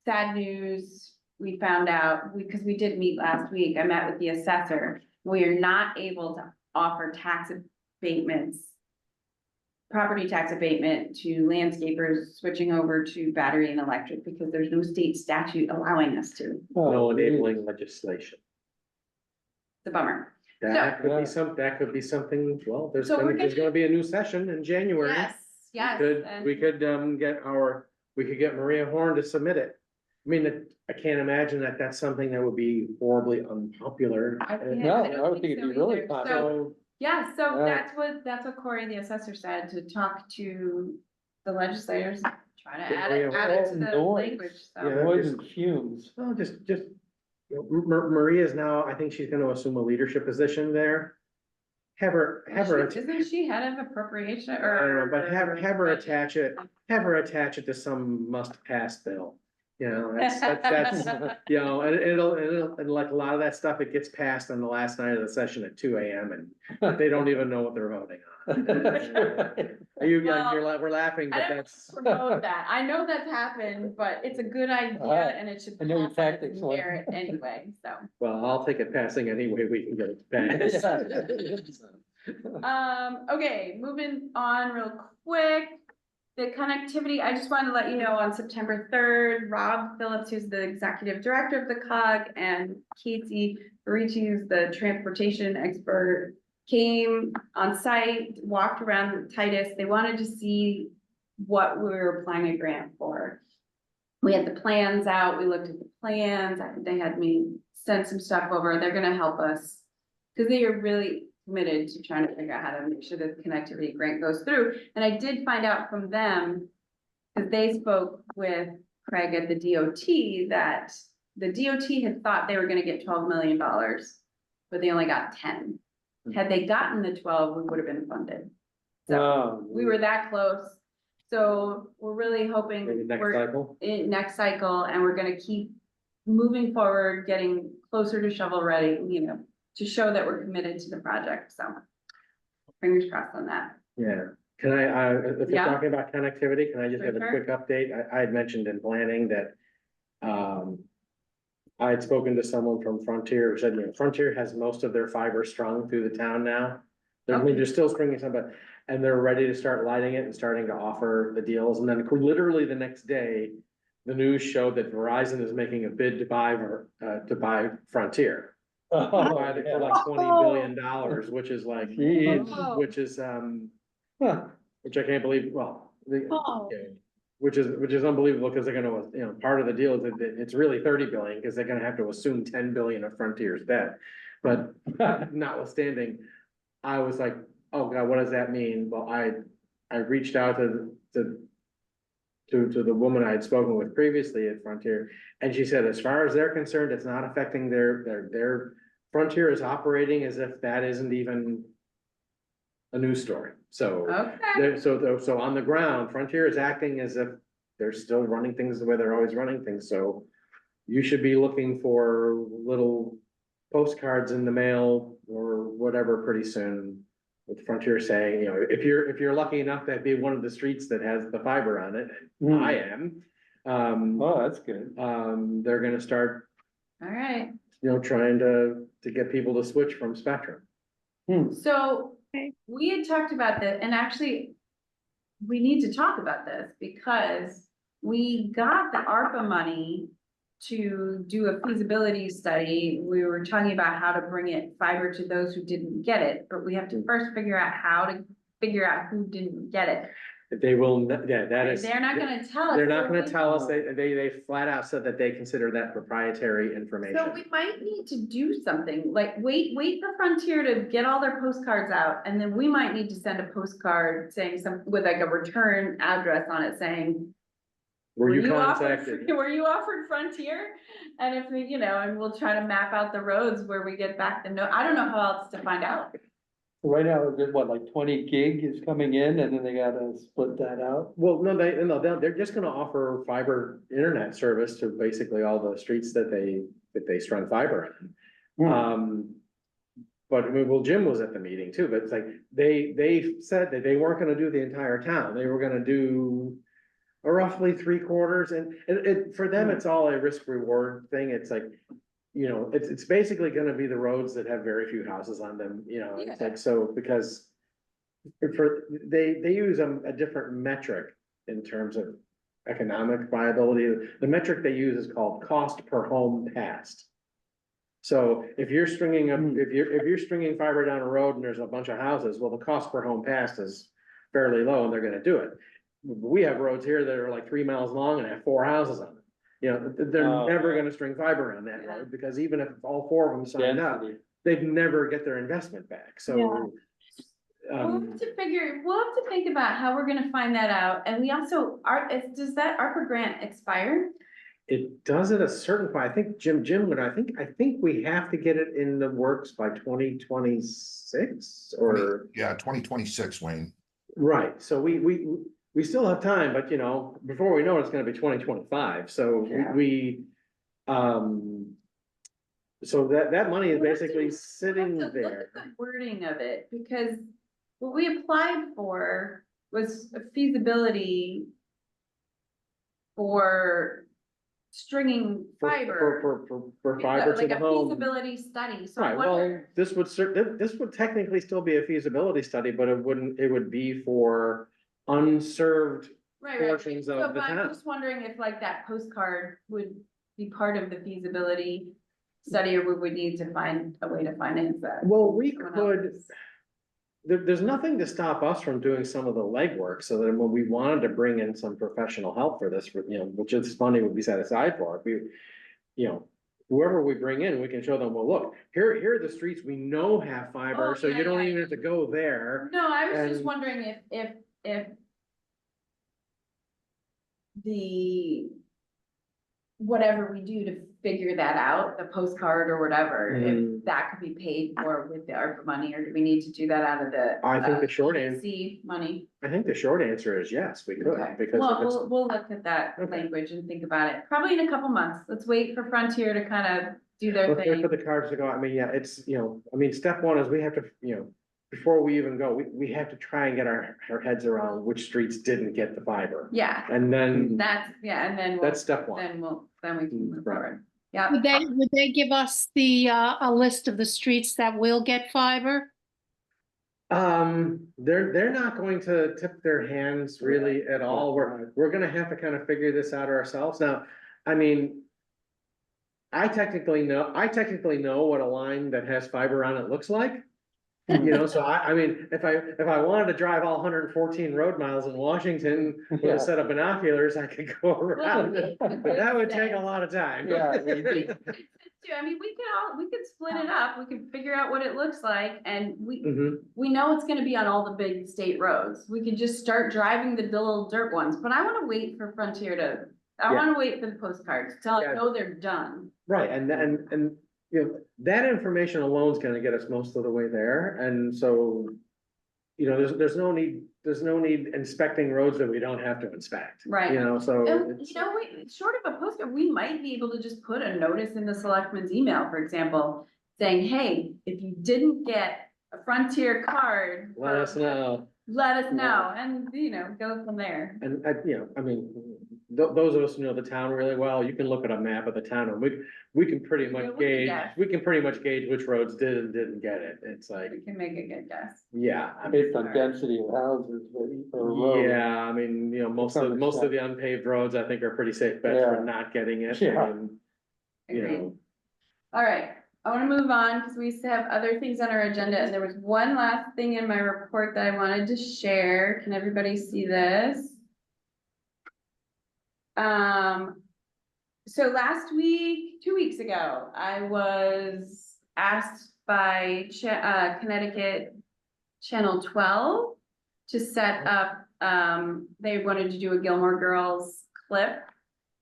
Speaker 1: Sad news, we found out, because we did meet last week, I met with the assessor, we are not able to offer tax abatements. Property tax abatement to landscapers switching over to battery and electric, because there's no state statute allowing us to.
Speaker 2: No
Speaker 4: Oh,
Speaker 2: enabling legislation.
Speaker 1: It's a bummer.
Speaker 2: That could
Speaker 4: Yeah.
Speaker 2: be something, well,
Speaker 1: So we're
Speaker 2: there's gonna be a new session in January.
Speaker 1: Yes,
Speaker 2: We could get Maria Horn to submit it. I mean, I can't imagine that that's something that would be horribly unpopular.
Speaker 1: I can't-
Speaker 4: No,
Speaker 1: I don't
Speaker 4: I would think
Speaker 1: so
Speaker 4: it'd be really
Speaker 1: either.
Speaker 4: popular.
Speaker 1: So, yeah, so
Speaker 4: Yeah.
Speaker 1: that's what Corey, the assessor, said, to talk to the legislators, try to
Speaker 2: Get
Speaker 1: add it
Speaker 2: Maria
Speaker 1: to the
Speaker 4: Noise.
Speaker 1: language, so.
Speaker 2: Yeah.
Speaker 4: Noise and fumes.
Speaker 2: Well, just, you know, Maria's now, I think she's gonna assume a leadership position there. Have her,
Speaker 1: Isn't she head of appropriation
Speaker 2: I don't know,
Speaker 1: or?
Speaker 2: but have her attach it to some must-pass bill. You know, that's, you know, and and like a lot of that stuff, it gets passed on the last night of the session at 2 AM and they don't even know what they're voting on. We're laughing,
Speaker 1: I
Speaker 2: but
Speaker 1: don't
Speaker 2: that's,
Speaker 1: promote that. I know that's happened, but it's a good idea and it should.
Speaker 4: I know your
Speaker 1: pass on its
Speaker 4: tactics, Lynn.
Speaker 1: merit anyway, so.
Speaker 2: well, I'll take it passing any way we can get it passed.
Speaker 1: Okay, moving on real quick. The connectivity, I just wanted to let you know, on September 3rd, Rob Phillips, who's the executive director of the COG, and Casey Barici, who's the transportation expert, came on site, walked around Titus. They wanted to see what we were applying a grant for. We had the plans out, we looked at the plans, I think they had me send some stuff over, they're gonna help us. Cause they are really committed to trying to figure out how to make sure that the connectivity grant goes through, and I did find out from them. Cause they spoke with Craig at the DOT, that the DOT had thought they were gonna get $12 million, but they only got 10. Had they gotten the 12, we would have been funded. So
Speaker 4: Oh,
Speaker 1: we were that close. So we're really hoping
Speaker 2: Maybe next
Speaker 1: we're
Speaker 2: cycle.
Speaker 1: in next cycle, and we're gonna keep moving forward, getting closer to shovel ready, you know, to show that we're committed to the project, so. Fingers crossed on that.
Speaker 2: Yeah, can I, if you're
Speaker 1: Yeah.
Speaker 2: talking about connectivity, can I just have a
Speaker 1: Sure.
Speaker 2: quick update? I had mentioned in planning that. I had spoken to someone from Frontier who said, you know, Frontier has most of their fiber strung through the town now. I mean,
Speaker 1: Okay.
Speaker 2: they're still stringing some, but, and they're ready to start lighting it and starting to offer the deals, and then literally the next day. The news showed that Verizon is making a bid to buy Frontier. Buy it for like $20 billion, which is like,
Speaker 4: Jeez.
Speaker 2: which is,
Speaker 4: Huh.
Speaker 2: which I can't believe, well.
Speaker 3: Oh.
Speaker 2: Which is unbelievable, because they're gonna, you know, part of the deal is that it's really 30 billion, because they're gonna have to assume 10 billion of Frontier's debt. But notwithstanding, I was like, oh God, what does that mean? Well, I reached out to the woman I had spoken with previously at Frontier, and she said, as far as they're concerned, it's not affecting their Frontier is operating as if that isn't even a news story. So,
Speaker 1: Okay,
Speaker 2: so on the ground, Frontier is acting as if they're still running things the way they're always running things, so you should be looking for little postcards in the mail or whatever pretty soon. With Frontier saying, you know, if you're lucky enough to be one of the streets that has the fiber on it, I am.
Speaker 4: Oh, that's good.
Speaker 2: They're gonna start,
Speaker 1: all right.
Speaker 2: you know, trying to get people to switch from Spectrum.
Speaker 1: So
Speaker 3: Okay.
Speaker 1: we had talked about that, and actually, we need to talk about this because we got the ARPA money to do a feasibility study. We were talking about how to bring it fiber to those who didn't get it, but we have to first figure out how to figure out who didn't get it.
Speaker 2: They will, yeah, that is.
Speaker 1: They're not gonna tell us.
Speaker 2: They're not
Speaker 1: so
Speaker 2: gonna
Speaker 1: we-
Speaker 2: tell us, they flat out said that they consider that proprietary information.
Speaker 1: So we might need to do something, like wait for Frontier to get all their postcards out, and then we might need to send a postcard saying with like a return address on it saying.
Speaker 2: Were you
Speaker 1: offered-
Speaker 2: contacted?
Speaker 1: Were you offered Frontier? And if we, and we'll try to map out the roads where we get back the note. I don't know how else to find out.
Speaker 4: Right now, is it what, like 20 gig is coming in and then they gotta split that out?
Speaker 2: Well, no, they're just gonna offer fiber internet service to basically all the streets that they strung fiber in. But I mean, well, Jim was at the meeting too, but it's like, they said that they weren't gonna do the entire town, they were gonna do roughly 3/4, and for them, it's all a risk reward thing, it's like, it's basically gonna be the roads that have very few houses on them, it's like, so, because they use a different metric in terms of economic viability, the metric they use is called cost per home passed. So if you're stringing if you're stringing fiber down a road and there's a bunch of houses, well, the cost per home passed is fairly low and they're gonna do it. We have roads here that are like 3 miles long and have 4 houses on them. They're
Speaker 4: Oh.
Speaker 2: never gonna string fiber on that
Speaker 1: Yeah.
Speaker 2: road, because even if all 4 of them signed up,
Speaker 4: Density.
Speaker 2: they'd never get their investment back, so.
Speaker 1: We'll have to think about how we're gonna find that out, and we also, does that ARPA grant expire?
Speaker 2: It does at a certain point, I think Jim, but I think we have to get it in the works by 2026 or,
Speaker 7: Yeah, 2026, Wayne.
Speaker 2: right, so we still have time, but before we know it, it's gonna be 2025, so
Speaker 1: Yeah.
Speaker 2: so that money is
Speaker 1: We'll have to-
Speaker 2: basically sitting
Speaker 1: We'll have to look
Speaker 2: there.
Speaker 1: at the wording of it, because what we applied for was a feasibility for stringing fiber.
Speaker 2: For fiber to
Speaker 1: Like
Speaker 2: the
Speaker 1: a
Speaker 2: home.
Speaker 1: feasibility study, so I
Speaker 2: Right, well,
Speaker 1: wonder.
Speaker 2: this would technically still be a feasibility study, but it would be for unserved
Speaker 1: Right,
Speaker 2: portions
Speaker 1: So,
Speaker 2: of the
Speaker 1: but I'm
Speaker 2: town.
Speaker 1: just wondering if like that postcard would be part of the feasibility study, or we would need to find a way to finance that.
Speaker 2: Well, we
Speaker 1: Someone
Speaker 2: could,
Speaker 1: else's.
Speaker 2: there's nothing to stop us from doing some of the legwork, so that when we wanted to bring in some professional help for this, which this funding would be set aside for, if we, whoever we bring in, we can show them, well, look, here are the streets we know have fiber,
Speaker 1: Oh,
Speaker 2: so
Speaker 1: yeah,
Speaker 2: you don't
Speaker 1: yeah,
Speaker 2: even have to go there.
Speaker 1: No, I was just
Speaker 2: And-
Speaker 1: wondering if the, whatever we do to figure that out, the postcard or whatever,
Speaker 2: Mhm.
Speaker 1: if that could be paid for with the ARPA money, or do we need to do that out of the?
Speaker 2: I think the short answer,
Speaker 1: C money?
Speaker 2: I think the short answer is yes, we could,
Speaker 1: Okay.
Speaker 2: because
Speaker 1: Well,
Speaker 2: if it's.
Speaker 1: we'll look at that
Speaker 2: Okay.
Speaker 1: language and think about it, probably in a couple months. Let's wait for Frontier to kind of do their
Speaker 2: Let's wait
Speaker 1: thing.
Speaker 2: for the cards to go, I mean, yeah, it's, step one is we have to, before we even go, we have to try and get our heads around which streets didn't get the fiber.
Speaker 1: Yeah,
Speaker 2: And then,
Speaker 1: and then
Speaker 2: that's step one.
Speaker 1: then we can move
Speaker 2: Right.
Speaker 1: forward. Yeah.
Speaker 3: Would they give us the, a list of the streets that will get fiber?
Speaker 2: They're not going to tip their hands really at all, we're gonna have to kind of figure this out ourselves now, I mean. I technically know what a line that has fiber on it looks like. So I mean, if I wanted to drive all 114 road miles in Washington with
Speaker 4: Yeah.
Speaker 2: a set of binoculars, I could go around it, but that would take a lot of time.
Speaker 4: Yeah,
Speaker 1: I mean, we could split it up, we could figure out what it looks like, and
Speaker 2: Mhm.
Speaker 1: we know it's gonna be on all the big state roads. We could just start driving the little dirt ones, but I wanna wait for Frontier I
Speaker 2: Yeah.
Speaker 1: wanna wait for the postcards till I
Speaker 2: Yeah.
Speaker 1: know they're done.
Speaker 2: Right, and that information alone is gonna get us most of the way there, and so. There's no need inspecting roads that we don't have to inspect.
Speaker 1: Right.
Speaker 2: So.
Speaker 1: And,
Speaker 2: it's-
Speaker 1: short of a postcard, we might be able to just put a notice in the selectman's email, for example, saying, hey, if you didn't get a Frontier card.
Speaker 2: Let us know.
Speaker 1: Let us know, and, go from there.
Speaker 2: And I mean, those of us who know the town really well, you can look at a map of the town and we can pretty
Speaker 1: Yeah,
Speaker 2: much
Speaker 1: we can
Speaker 2: gauge,
Speaker 1: guess.
Speaker 2: we can pretty much gauge which roads did and didn't get it. It's like,
Speaker 1: We can make a good guess.
Speaker 2: yeah. I mean,
Speaker 4: Based on density of houses or roads.
Speaker 2: yeah, I mean, you know, most
Speaker 4: some
Speaker 2: of the
Speaker 4: extent.
Speaker 2: unpaved roads, I think are pretty safe bets for
Speaker 4: Yeah.
Speaker 2: not getting it.
Speaker 4: Yeah.
Speaker 2: and, You
Speaker 1: Agreed.
Speaker 2: know,
Speaker 1: All right, I wanna move on because we still have other things on our agenda, and there was one last thing in my report that I wanted to share. Can everybody see this? So last week, 2 weeks ago, I was asked by Connecticut Channel 12 to set up, they wanted to do a Gilmore Girls clip.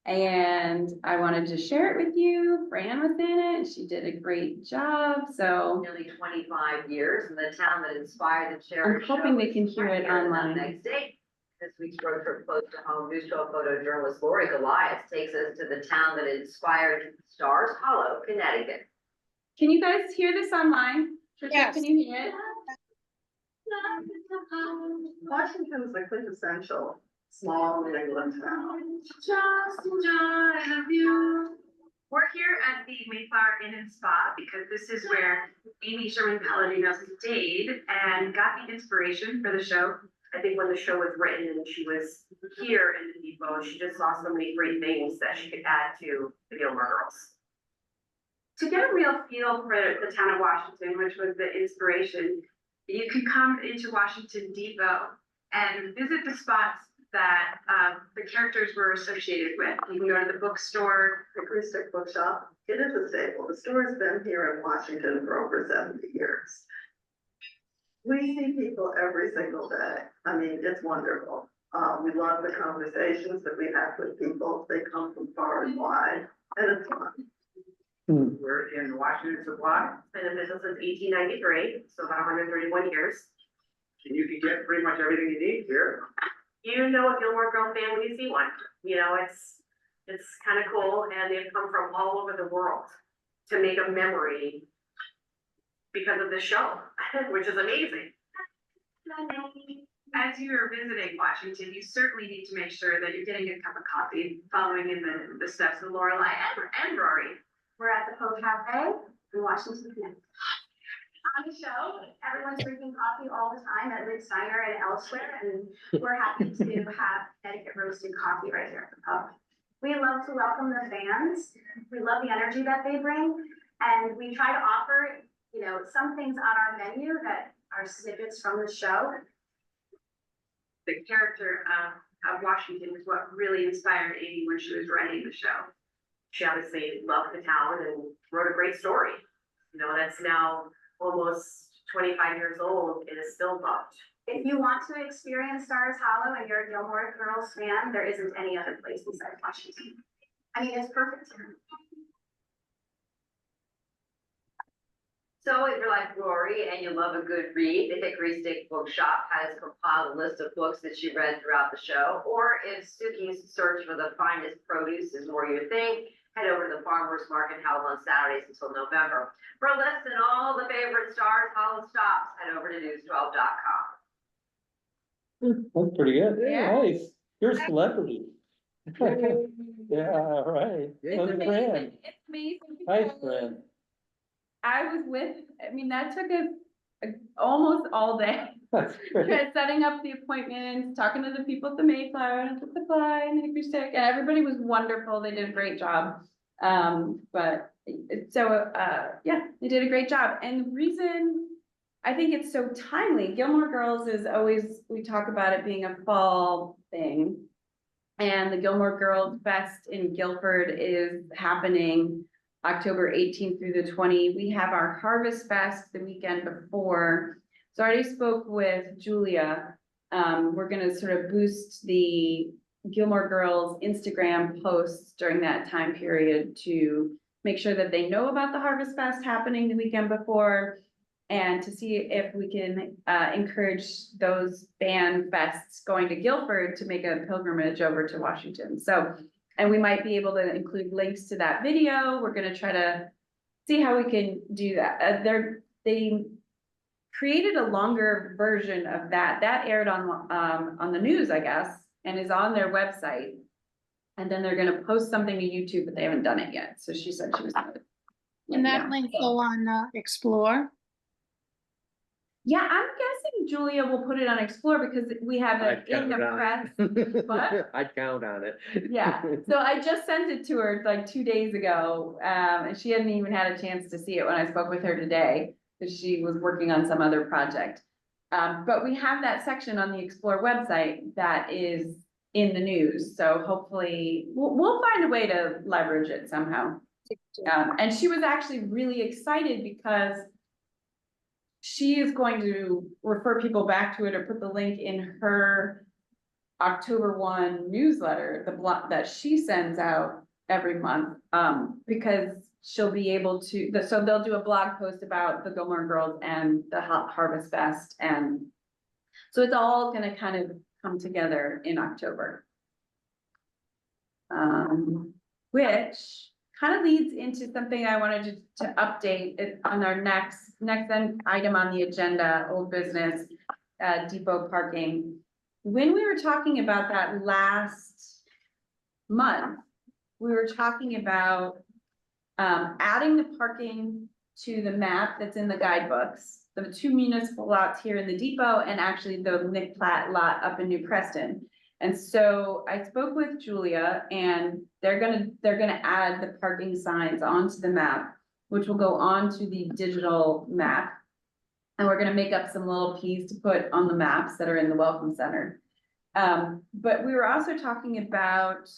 Speaker 1: And I wanted to share it with you. Fran was in it. She did a great job, so
Speaker 7: Nearly 25 years in the town that inspired the charity.
Speaker 1: I'm hoping they can hear it online.
Speaker 7: Next day, this week's road trip close to home, News 12 photojournalist Lori Goliath takes us to the town that inspired Stars Hollow, Connecticut.
Speaker 1: Can you guys hear this online? Trisha,
Speaker 3: Yes.
Speaker 1: can you hear it?
Speaker 6: Washington's the quintessential small New England town.
Speaker 8: Just enjoy the view. We're here at the Mayflower Inn and Spa because this is where Amy Sherman Palladino stayed and got the inspiration for the show. I think when the show was written and she was here in the Depot, she just saw so many great things that she could add to the Gilmore Girls. To get a real feel for the town of Washington, which was the inspiration, you can come into Washington Depot and visit the spots that the characters were associated with. You can go to the bookstore.
Speaker 6: The Christic Bookshop, it is a staple. The store's been here in Washington for over 70 years. We see people every single day. I mean, it's wonderful. We love the conversations that we have with people. They come from far and wide, and it's fun.
Speaker 8: We're in Washington Supply. Been in business since 1893, so about 131 years.
Speaker 9: And you can get pretty much everything you need here.
Speaker 8: You know a Gilmore Girl fan when you see one. You know, it's kind of cool, and they've come from all over the world to make a memory because of this show, which is amazing. As you are visiting Washington, you certainly need to make sure that you're getting a cup of coffee, following in the steps of Lorelai and Rory.
Speaker 10: We're at the Poe Cafe in Washington, Connecticut. On the show, everyone's drinking coffee all the time at Liz Steiner and elsewhere, and we're happy to have Connecticut roasted coffee right here at the pub. We love to welcome the fans. We love the energy that they bring, and we try to offer, you know, some things on our menu that are snippets from the show.
Speaker 8: The character of Washington was what really inspired Amy when she was writing the show. She obviously loved the town and wrote a great story. You know, that's now almost 25 years old and is still loved.
Speaker 10: If you want to experience Stars Hollow and you're a Gilmore Girls fan, there isn't any other place besides Washington. I mean, it's perfect here.
Speaker 7: So if you're like Rory and you love a good read, the Hickory Stick Bookshop has compiled a list of books that she read throughout the show. Or if Suki's search for the finest produce is more your thing, head over to the Farmers Market held on Saturdays until November. For a list and all the favorite Stars Hollow stops, head over to news12.com.
Speaker 4: That's pretty good.
Speaker 1: Yeah.
Speaker 4: Nice. You're a celebrity. Yeah, right.
Speaker 1: It's
Speaker 4: So did
Speaker 1: amazing.
Speaker 4: Fran.
Speaker 1: It's amazing.
Speaker 4: Nice,
Speaker 1: because
Speaker 4: Fran.
Speaker 1: I was with, I mean, that took almost all day.
Speaker 4: That's great.
Speaker 1: Because setting up the appointments, talking to the people at the Mayflower and at the Fly and the Hickory Stick, and everybody was wonderful. They did a great job. Yeah, they did a great job. And the reason I think it's so timely, Gilmore Girls is always, we talk about it being a fall thing. And the Gilmore Girls Fest in Guilford is happening October 18th through the 20th. We have our Harvest Fest the weekend before. So I already spoke with Julia. We're gonna sort of boost the Gilmore Girls Instagram posts during that time period to make sure that they know about the Harvest Fest happening the weekend before, and to see if we can encourage those fan fests going to Guilford to make a pilgrimage over to Washington. So, and we might be able to include links to that video. We're gonna try to see how we can do that. They created a longer version of that. That aired on the news, I guess, and is on their website. And then they're gonna post something to YouTube, but they haven't done it yet, so she said she was gonna.
Speaker 3: And that link go on Explore.
Speaker 1: Yeah, I'm guessing Julia will put it on Explore because we have it
Speaker 2: I'd
Speaker 1: in the
Speaker 2: count
Speaker 1: press.
Speaker 2: on it.
Speaker 1: What?
Speaker 2: I'd count on it.
Speaker 1: Yeah, so I just sent it to her like 2 days ago, and she hadn't even had a chance to see it when I spoke with her today, because she was working on some other project. But we have that section on the Explore website that is in the news, so hopefully we'll find a way to leverage it somehow. And she was actually really excited because she is going to refer people back to it or put the link in her October 1 newsletter, the blog that she sends out every month, because she'll be able to, so they'll do a blog post about the Gilmore Girls and the Harvest Fest, and so it's all gonna kind of come together in October. Which kind of leads into something I wanted to update it on our next item on the agenda, old business, depot parking. When we were talking about that last month, we were talking about adding the parking to the map that's in the guidebooks, the 2 municipal lots here in the depot and actually the Nick Platt lot up in New Preston. And so I spoke with Julia and they're gonna add the parking signs onto the map, which will go onto the digital map. And we're gonna make up some little Ps to put on the maps that are in the Welcome Center. But we were also talking about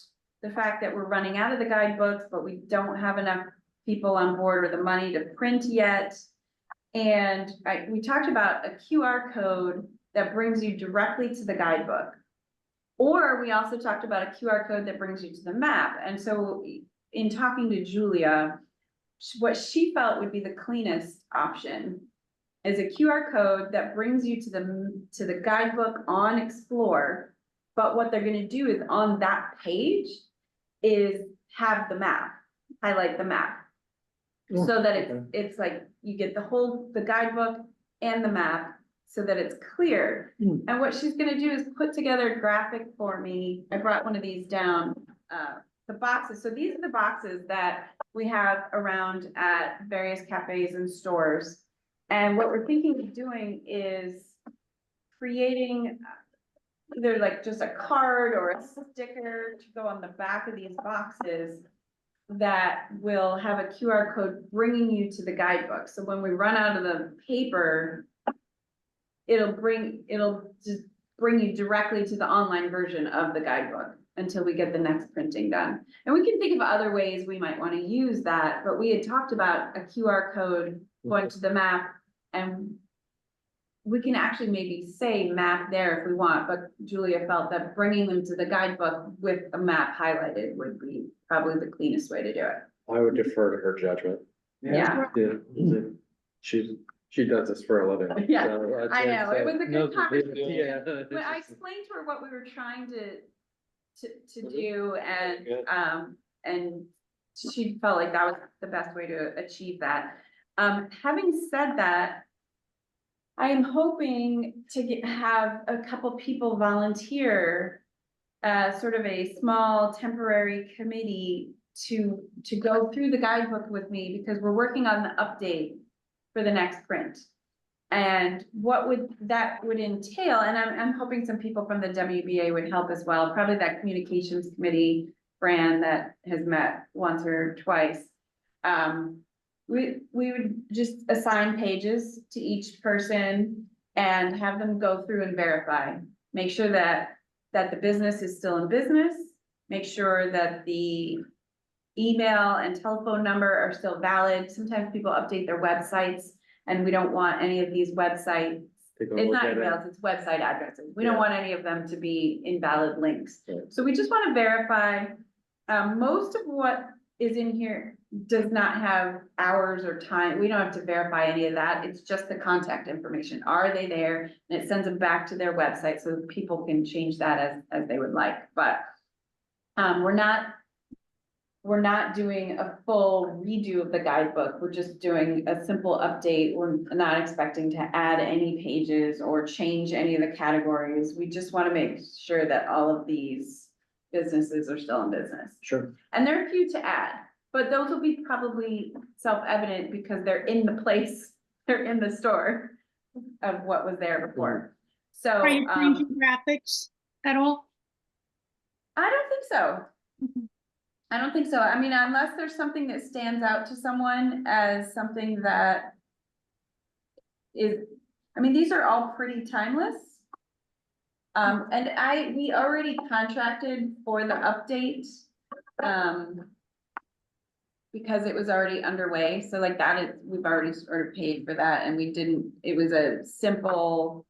Speaker 1: the fact that we're running out of the guidebooks, but we don't have enough people on board or the money to print yet. And we talked about a QR code that brings you directly to the guidebook. Or we also talked about a QR code that brings you to the map. And so in talking to Julia, what she felt would be the cleanest option is a QR code that brings you to the guidebook on Explore. But what they're gonna do is on that page is have the map, highlight the map. So that it's like, you get the guidebook and the map so that it's clear. And what she's gonna do is put together a graphic for me. I brought one of these down, the boxes. So these are the boxes that we have around at various cafes and stores. And what we're thinking of doing is creating either like just a card or a sticker to go on the back of these boxes that will have a QR code bringing you to the guidebook. So when we run out of the paper, it'll just bring you directly to the online version of the guidebook until we get the next printing done. And we can think of other ways we might want to use that, but we had talked about a QR code going to the map, and we can actually maybe say map there if we want, but Julia felt that bringing them to the guidebook with a map highlighted would be probably the cleanest way to do it.
Speaker 2: I would defer to her judgment.
Speaker 1: Yeah.
Speaker 2: She does this for a living.
Speaker 1: Yeah,
Speaker 2: so
Speaker 1: I know, it was a
Speaker 4: knows
Speaker 1: good
Speaker 4: what they're
Speaker 1: conversation.
Speaker 4: doing.
Speaker 2: Yeah.
Speaker 1: But I explained to her what we were trying to do, and,
Speaker 4: Good.
Speaker 1: and she felt like that was the best way to achieve that. Having said that, I am hoping to have a couple people volunteer, sort of a small temporary committee to go through the guidebook with me, because we're working on the update for the next print. And what that would entail, and I'm hoping some people from the WBA would help as well, probably that communications committee, Fran, that has met once or twice. We would just assign pages to each person and have them go through and verify. Make sure that the business is still in business, make sure that the email and telephone number are still valid. Sometimes people update their websites and we don't want any of these websites.
Speaker 2: Take a
Speaker 1: It's
Speaker 2: look
Speaker 1: not
Speaker 2: at it.
Speaker 1: emails, it's website addresses. We don't
Speaker 2: Yeah.
Speaker 1: want any of them to be invalid links.
Speaker 2: Yeah.
Speaker 1: So we just want to verify. Most of what is in here does not have hours or time. We don't have to verify any of that. It's just the contact information. Are they there? And it sends them back to their website so that people can change that as they would like. But we're not doing a full redo of the guidebook. We're just doing a simple update. We're not expecting to add any pages or change any of the categories. We just want to make sure that all of these businesses are still in business.
Speaker 2: Sure.
Speaker 1: And there are a few to add, but those will be probably self-evident because they're in the place, they're in the store of what was there before. So,
Speaker 3: Are you changing graphics at all?
Speaker 1: I don't think so. I don't think so. I mean, unless there's something that stands out to someone as something that is, I mean, these are all pretty timeless. And we already contracted for the update, because it was already underway. So like that is, we've already sort of paid for that and it was a simple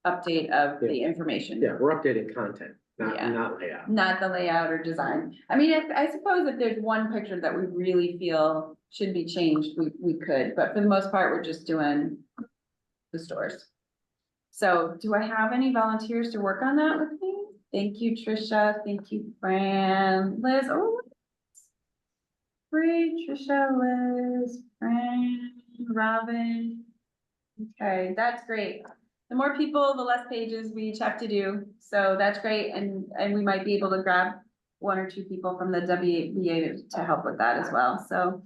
Speaker 1: update of the information.
Speaker 2: Yeah, we're updating content,
Speaker 1: Yeah.
Speaker 2: not layout.
Speaker 1: Not the layout or design. I mean, I suppose if there's one picture that we really feel should be changed, we could, but for the most part, we're just doing the stores. So do I have any volunteers to work on that with me? Thank you, Trisha. Thank you, Fran, Liz. Oh, great, Trisha, Liz, Fran, Robin. Okay, that's great. The more people, the less pages we each have to do. So that's great. And we might be able to grab one or two people from the WBA to help with that as well. So,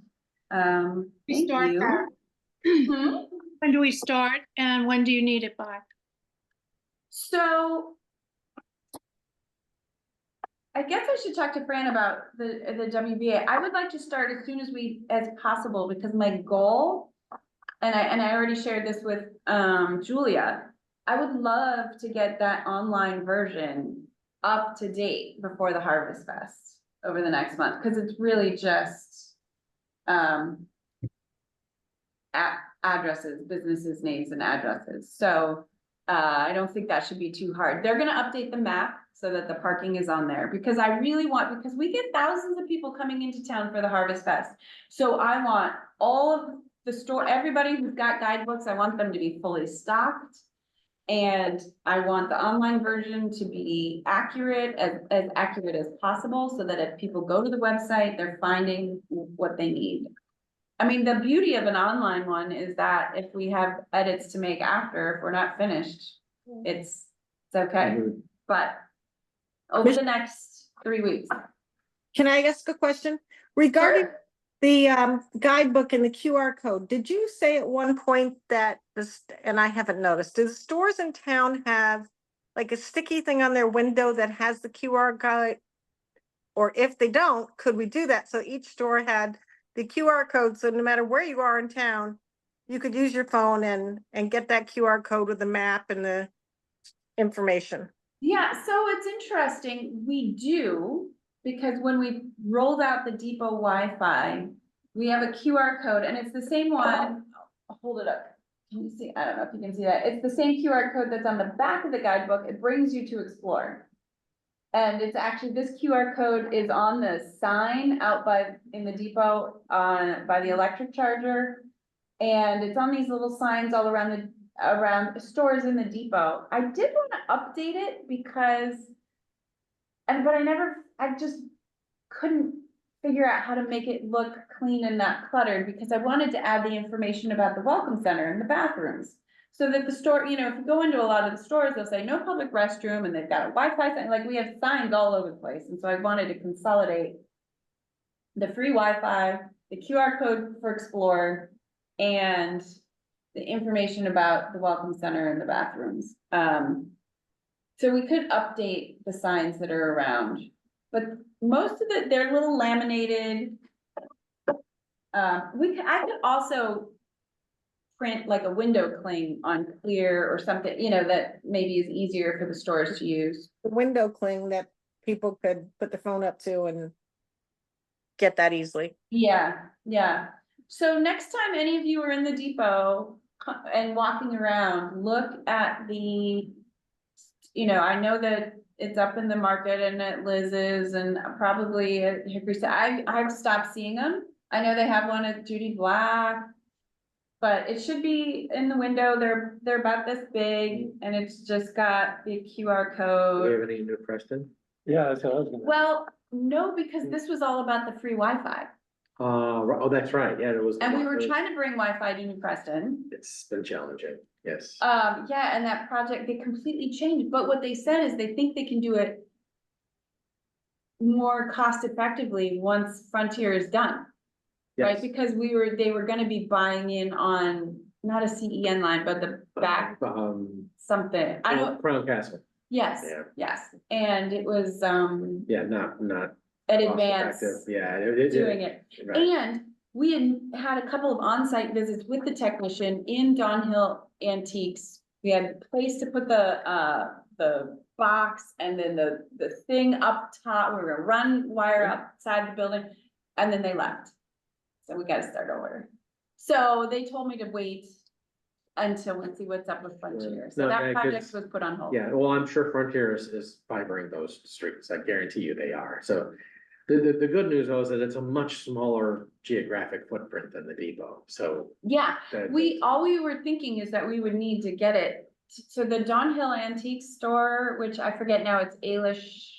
Speaker 3: We
Speaker 1: thank
Speaker 3: start
Speaker 1: you.
Speaker 3: that.
Speaker 1: Hmm?
Speaker 3: When do we start and when do you need it by?
Speaker 1: So I guess I should talk to Fran about the WBA. I would like to start as soon as possible because my goal, and I already shared this with Julia, I would love to get that online version up to date before the Harvest Fest over the next month, because it's really just addresses, businesses, names and addresses. So I don't think that should be too hard. They're gonna update the map so that the parking is on there, because I really want, because we get thousands of people coming into town for the Harvest Fest. So I want all of the store, everybody who's got guidebooks, I want them to be fully stocked. And I want the online version to be accurate, as accurate as possible, so that if people go to the website, they're finding what they need. I mean, the beauty of an online one is that if we have edits to make after, if we're not finished, it's okay.
Speaker 2: Mhm.
Speaker 1: But over the next 3 weeks.
Speaker 11: Can I ask a question? Regarding
Speaker 1: Sure.
Speaker 11: the guidebook and the QR code, did you say at one point that this, and I haven't noticed, do the stores in town have like a sticky thing on their window that has the QR guide? Or if they don't, could we do that? So each store had the QR code, so no matter where you are in town, you could use your phone and get that QR code with the map and the information.
Speaker 1: Yeah, so it's interesting, we do, because when we rolled out the depot Wi-Fi, we have a QR code and it's the same one, I'll hold it up. Can you see? I don't know if you can see that. It's the same QR code that's on the back of the guidebook. It brings you to Explore. And it's actually, this QR code is on the sign out in the depot by the electric charger. And it's on these little signs all around the stores in the depot. I did want to update it because, but I just couldn't figure out how to make it look clean and not cluttered, because I wanted to add the information about the welcome center and the bathrooms. So that the store, if you go into a lot of the stores, they'll say no public restroom and they've got a Wi-Fi sign, like we have signs all over the place. And so I wanted to consolidate the free Wi-Fi, the QR code for Explore, and the information about the welcome center and the bathrooms. So we could update the signs that are around, but most of they're little laminated. I could also print like a window cling on clear or something, that maybe is easier for the stores to use.
Speaker 11: The window cling that people could put the phone up to and get that easily.
Speaker 1: Yeah. So next time any of you are in the depot and walking around, look at I know that it's up in the market and at Liz's and probably at Hickory. I've stopped seeing them. I know they have one at Judy Black, but it should be in the window. They're about this big and it's just got the QR
Speaker 2: Do
Speaker 1: code.
Speaker 2: we have any New Preston?
Speaker 4: Yeah, that's what I was gonna.
Speaker 1: Well, no, because this was all about the free Wi-Fi.
Speaker 2: Oh, that's right, yeah, it was.
Speaker 1: And we were trying to bring Wi-Fi to New Preston.
Speaker 2: It's been challenging, yes.
Speaker 1: Yeah, and that project, they completely changed, but what they said is they think they can do it more cost effectively once Frontier is done. Right,
Speaker 2: Yes.
Speaker 1: because they were gonna be buying in on, not a CEN line, but the back something, I don't,
Speaker 2: Crown Castle,
Speaker 1: yes,
Speaker 2: Yeah.
Speaker 1: yes, and it was,
Speaker 2: yeah, not
Speaker 1: an
Speaker 2: cost
Speaker 1: advance
Speaker 2: effective, yeah.
Speaker 1: doing it.
Speaker 2: Right,
Speaker 1: And we had a couple of on-site visits with the technician in Don Hill Antiques. We had a place to put the box and then the thing up top, we were gonna run wire outside the building, and then they left. So we gotta start over. So they told me to wait until we see what's up with Frontier. So
Speaker 2: No,
Speaker 1: that
Speaker 2: yeah,
Speaker 1: project
Speaker 2: 'cause-
Speaker 1: was put on hold.
Speaker 2: yeah, well, I'm sure Frontier is fibering those streets, I guarantee you they are, so. The good news though is that it's a much smaller geographic footprint than the depot, so.
Speaker 1: Yeah,
Speaker 2: that-
Speaker 1: all we were thinking is that we would need to get it, so the Don Hill Antique Store, which I forget now, it's Alish.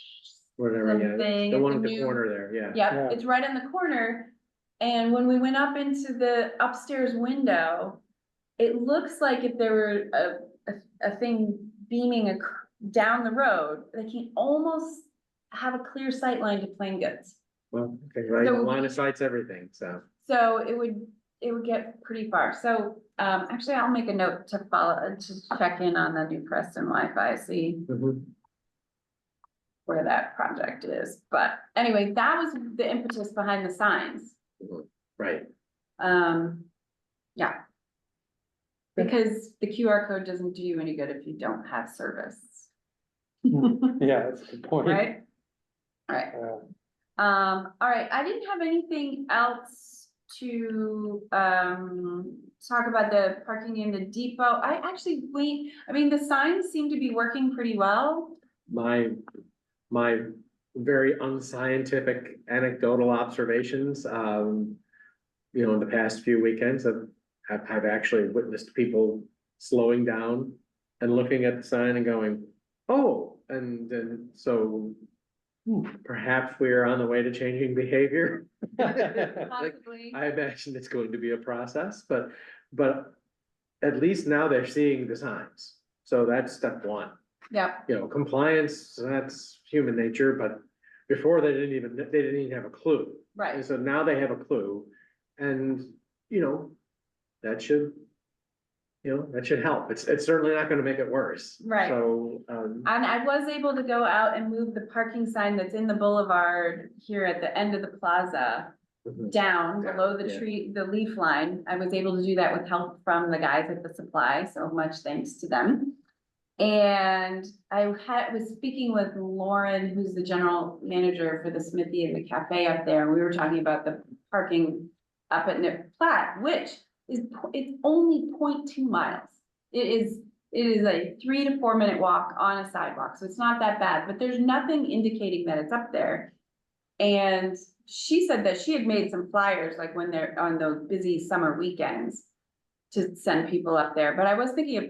Speaker 2: Whatever, yeah,
Speaker 1: something,
Speaker 2: the one
Speaker 1: the
Speaker 2: at the
Speaker 1: new-
Speaker 2: corner there, yeah.
Speaker 1: Yep,
Speaker 4: Yeah.
Speaker 1: it's right on the corner, and when we went up into the upstairs window, it looks like if there were a thing beaming down the road, they can almost have a clear sight line to Plain Goods.
Speaker 2: Well, okay, right,
Speaker 1: So-
Speaker 2: line of sight's everything, so.
Speaker 1: So it would get pretty far. So, actually, I'll make a note to check in on the New Preston Wi-Fi, see where that project is. But anyway, that was the impetus behind the signs.
Speaker 2: Right,
Speaker 1: Yeah. Because the QR code doesn't do you any good if you don't have service.
Speaker 4: Yeah, that's a good point.
Speaker 1: Right? Alright,
Speaker 4: Uh,
Speaker 1: alright, I didn't have anything else to, talk about the parking in the depot. I mean, the signs seem to be working pretty well.
Speaker 2: my very unscientific anecdotal observations, in the past few weekends, I've actually witnessed people slowing down and looking at the sign and going, oh, and then, so perhaps we are on the way to changing behavior.
Speaker 1: Possibly.
Speaker 2: I imagine it's going to be a process, but at least now they're seeing the signs. So that's step one.
Speaker 1: Yep,
Speaker 2: Compliance, that's human nature, but before they didn't even have a clue. And
Speaker 1: right,
Speaker 2: so now they have a clue and, that should, that should help. It's certainly not gonna make it worse.
Speaker 1: Right.
Speaker 2: So,
Speaker 1: and I was able to go out and move the parking sign that's in the boulevard here at the end of the plaza down
Speaker 2: Yeah,
Speaker 1: below the
Speaker 2: yeah.
Speaker 1: tree, the leaf line. I was able to do that with help from the guys at the supply, so much thanks to them. And I was speaking with Lauren, who's the general manager for the Smithy and the cafe up there, and we were talking about the parking up at Nip Platte, which is, it's only 0.2 miles. It is a 3 to 4 minute walk on a sidewalk, so it's not that bad, but there's nothing indicating that it's up there. And she said that she had made some flyers, like when they're on those busy summer weekends, to send people up there, but I was thinking of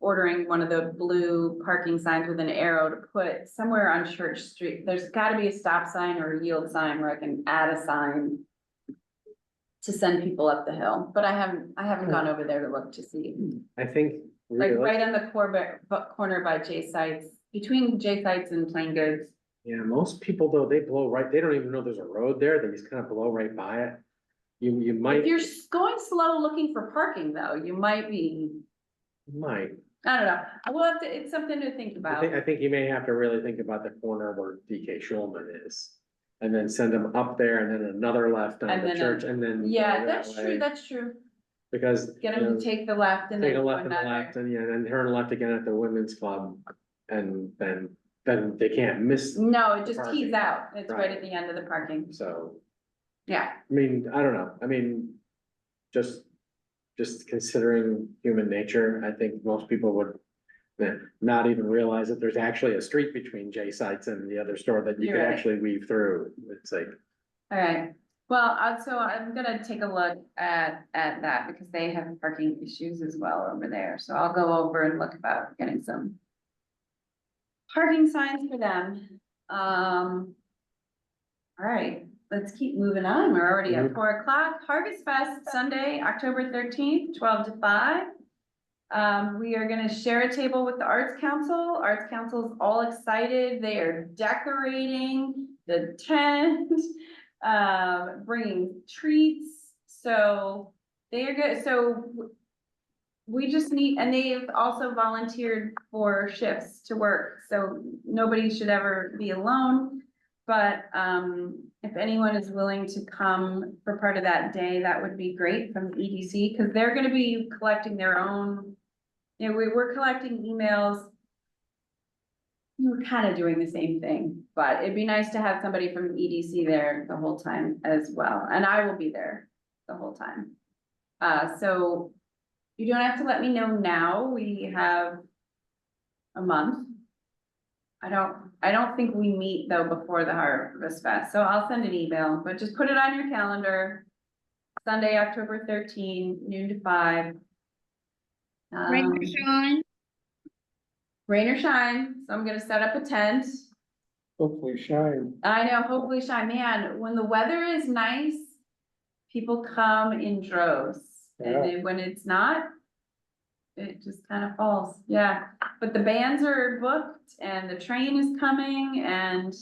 Speaker 1: ordering one of the blue parking signs with an arrow to put somewhere on Church Street. There's gotta be a stop sign or a yield sign where I can add a sign to send people up the hill, but I haven't gone over there to look to see.
Speaker 2: I think.
Speaker 1: Like
Speaker 2: really-
Speaker 1: right on the corner by J Sites, between J Sites and Plain Goods.
Speaker 2: Yeah, most people though, they blow right, they don't even know there's a road there, they just kind of blow right by it. You might.
Speaker 1: If you're going slow looking for parking though, you might,
Speaker 2: Might.
Speaker 1: I don't know, it's something to think about.
Speaker 2: I think you may have to really think about the corner where DK Schulman is. And then send them up there and then another left on
Speaker 1: And
Speaker 2: the
Speaker 1: then
Speaker 2: church and then.
Speaker 1: Yeah,
Speaker 2: go
Speaker 1: that's
Speaker 2: that
Speaker 1: true,
Speaker 2: way.
Speaker 1: that's true.
Speaker 2: Because.
Speaker 1: Get them to take the left and then.
Speaker 2: Take a
Speaker 1: go
Speaker 2: left and the
Speaker 1: another.
Speaker 2: left and yeah, and turn left again at the women's club. And then they can't miss,
Speaker 1: No, it just
Speaker 2: Parking.
Speaker 1: tees out, it's right
Speaker 2: Right.
Speaker 1: at the end of the parking,
Speaker 2: so,
Speaker 1: yeah,
Speaker 2: I mean, I don't know, I mean. Just considering human nature, I think most people would. Not even realize that there's actually a street between J Sites and the other store that you
Speaker 1: You're
Speaker 2: could
Speaker 1: right.
Speaker 2: actually weave through, it's like.
Speaker 1: alright. Well, so I'm gonna take a look at that because they have parking issues as well over there, so I'll go over and look about getting some parking signs for them. Alright, let's keep moving on, we're already at 4 o'clock. Harvest Fest, Sunday, October 13th, 12 to 5. We are gonna share a table with the Arts Council. Arts Council's all excited. They are decorating. the tent, bringing treats, so they are good, so we just need, and they've also volunteered for shifts to work, so nobody should ever be alone. But, if anyone is willing to come for part of that day, that would be great from the EDC, because they're gonna be collecting their own. You know, we're collecting emails. We're kind of doing the same thing, but it'd be nice to have somebody from the EDC there the whole time as well, and I will be there the whole time. So you don't have to let me know now, we have a month. I don't think we meet though before the Harvest Fest, so I'll send an email, but just put it on your calendar. Sunday, October 13, noon to 5.
Speaker 3: Rain or shine.
Speaker 1: Rain or shine, so I'm gonna set up a tent.
Speaker 4: Hopefully shine.
Speaker 1: I know, hopefully shine, man, when the weather is nice, people come in droves, and
Speaker 4: Yeah.
Speaker 1: then when it's not, it just kind of falls, yeah, but the bands are booked and the train is coming, and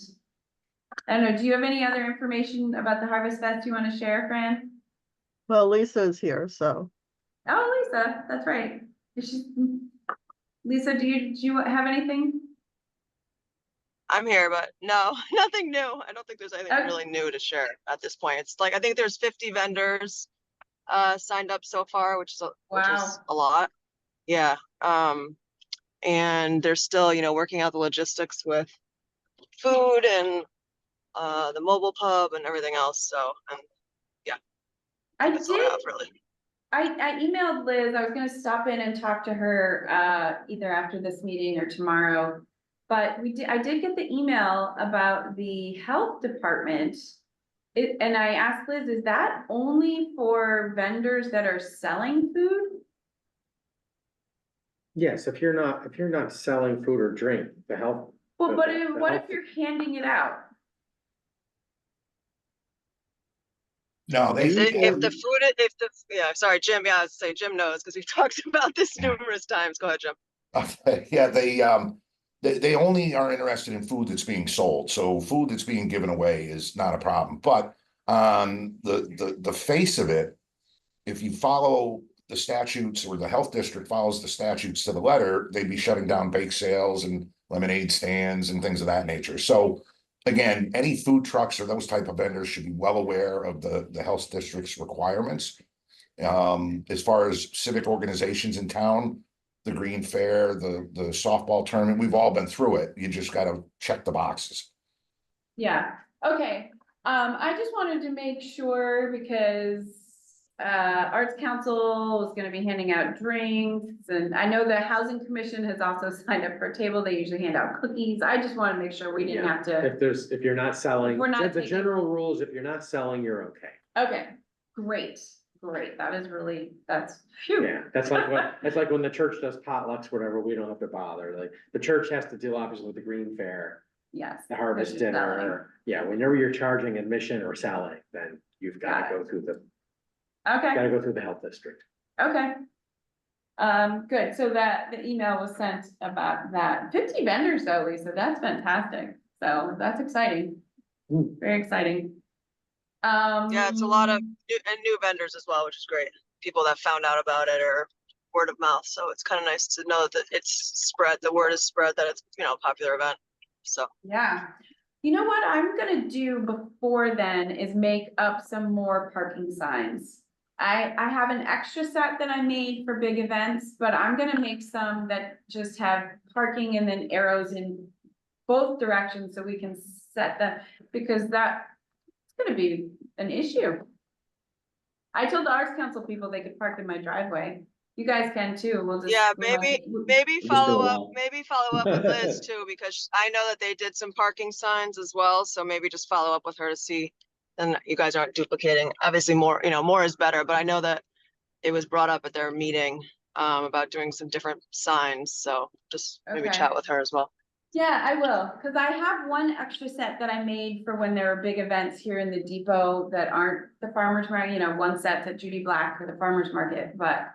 Speaker 1: I don't know, do you have any other information about the Harvest Fest you want to share, Fran?
Speaker 6: Well, Lisa's here, so.
Speaker 1: Oh, Lisa, that's right. Is she, Lisa, do you have anything?
Speaker 12: I'm here, but no, nothing new. I don't think there's anything
Speaker 1: Okay.
Speaker 12: really new to share at this point. It's like, I think there's 50 vendors signed up so far, which is
Speaker 1: Wow.
Speaker 12: a lot. Yeah. And they're still, working out the logistics with food and the mobile pub and everything else. So, that's all I have really.
Speaker 1: I emailed Liz, I was gonna stop in and talk to her, either after this meeting or tomorrow. But I did get the email about the health department. And I asked Liz, is that only for vendors that are selling food?
Speaker 2: Yes, if you're not selling food or drink, the health.
Speaker 1: Well, but
Speaker 2: the
Speaker 1: what
Speaker 2: health-
Speaker 1: if you're handing it out?
Speaker 13: No, they,
Speaker 12: Sorry, Jim, yeah, I was saying Jim knows because we've talked about this numerous times. Go ahead, Jim.
Speaker 13: yeah, they only are interested in food that's being sold. So food that's being given away is not a problem. But on the face of it, if you follow the statutes, or the health district follows the statutes to the letter, they'd be shutting down bake sales and lemonade stands and things of that nature. So again, any food trucks or those type of vendors should be well aware of the health district's requirements. As far as civic organizations in town, the Green Fair, the softball tournament, we've all been through it. You just gotta check the boxes.
Speaker 1: Yeah, okay, I just wanted to make sure because Arts Council is gonna be handing out drinks, and I know the Housing Commission has also signed up for a table, they usually hand out cookies, I just wanna make sure we didn't
Speaker 2: Yeah.
Speaker 1: have to.
Speaker 2: If you're not selling,
Speaker 1: We're not
Speaker 2: the
Speaker 1: taking-
Speaker 2: general rule is if you're not selling, you're okay.
Speaker 1: Okay, great, that is really, that's, phew.
Speaker 2: Yeah, that's like when the church does potlucks, whatever, we don't have to bother, like, the church has to deal obviously with the Green Fair,
Speaker 1: Yes.
Speaker 2: the harvest
Speaker 1: Because you're
Speaker 2: dinner,
Speaker 1: selling.
Speaker 2: or, yeah, whenever you're charging admission or selling, then you've
Speaker 1: Got
Speaker 2: gotta
Speaker 1: it.
Speaker 2: go through the health district.
Speaker 1: Okay. Good, so that, the email was sent about that, 50 vendors though, Lisa, that's fantastic, so that's exciting. Very exciting.
Speaker 12: Yeah, it's a lot of new vendors as well, which is great. People that found out about it or word of mouth. So it's kind of nice to know that it's spread. The word is spread that it's, a popular event. So.
Speaker 1: Yeah, you know what I'm gonna do before then is make up some more parking signs. I have an extra set that I made for big events, but I'm gonna make some that just have parking and then arrows in both directions so we can set them, because that's gonna be an issue. I told the Arts Council people they could park in my driveway. You guys can too, we'll just.
Speaker 12: Yeah,
Speaker 1: we'll
Speaker 12: maybe
Speaker 2: Just
Speaker 12: follow
Speaker 2: go
Speaker 12: up,
Speaker 2: out.
Speaker 12: with Liz too, because I know that they did some parking signs as well. So maybe just follow up with her to see, then you guys aren't duplicating. Obviously more, more is better, but I know that it was brought up at their meeting about doing some different signs. So just maybe
Speaker 1: Okay.
Speaker 12: chat with her as well.
Speaker 1: Yeah, I will, because I have one extra set that I made for when there are big events here in the depot that aren't the farmer's market, one set's at Judy Black for the farmer's market, but,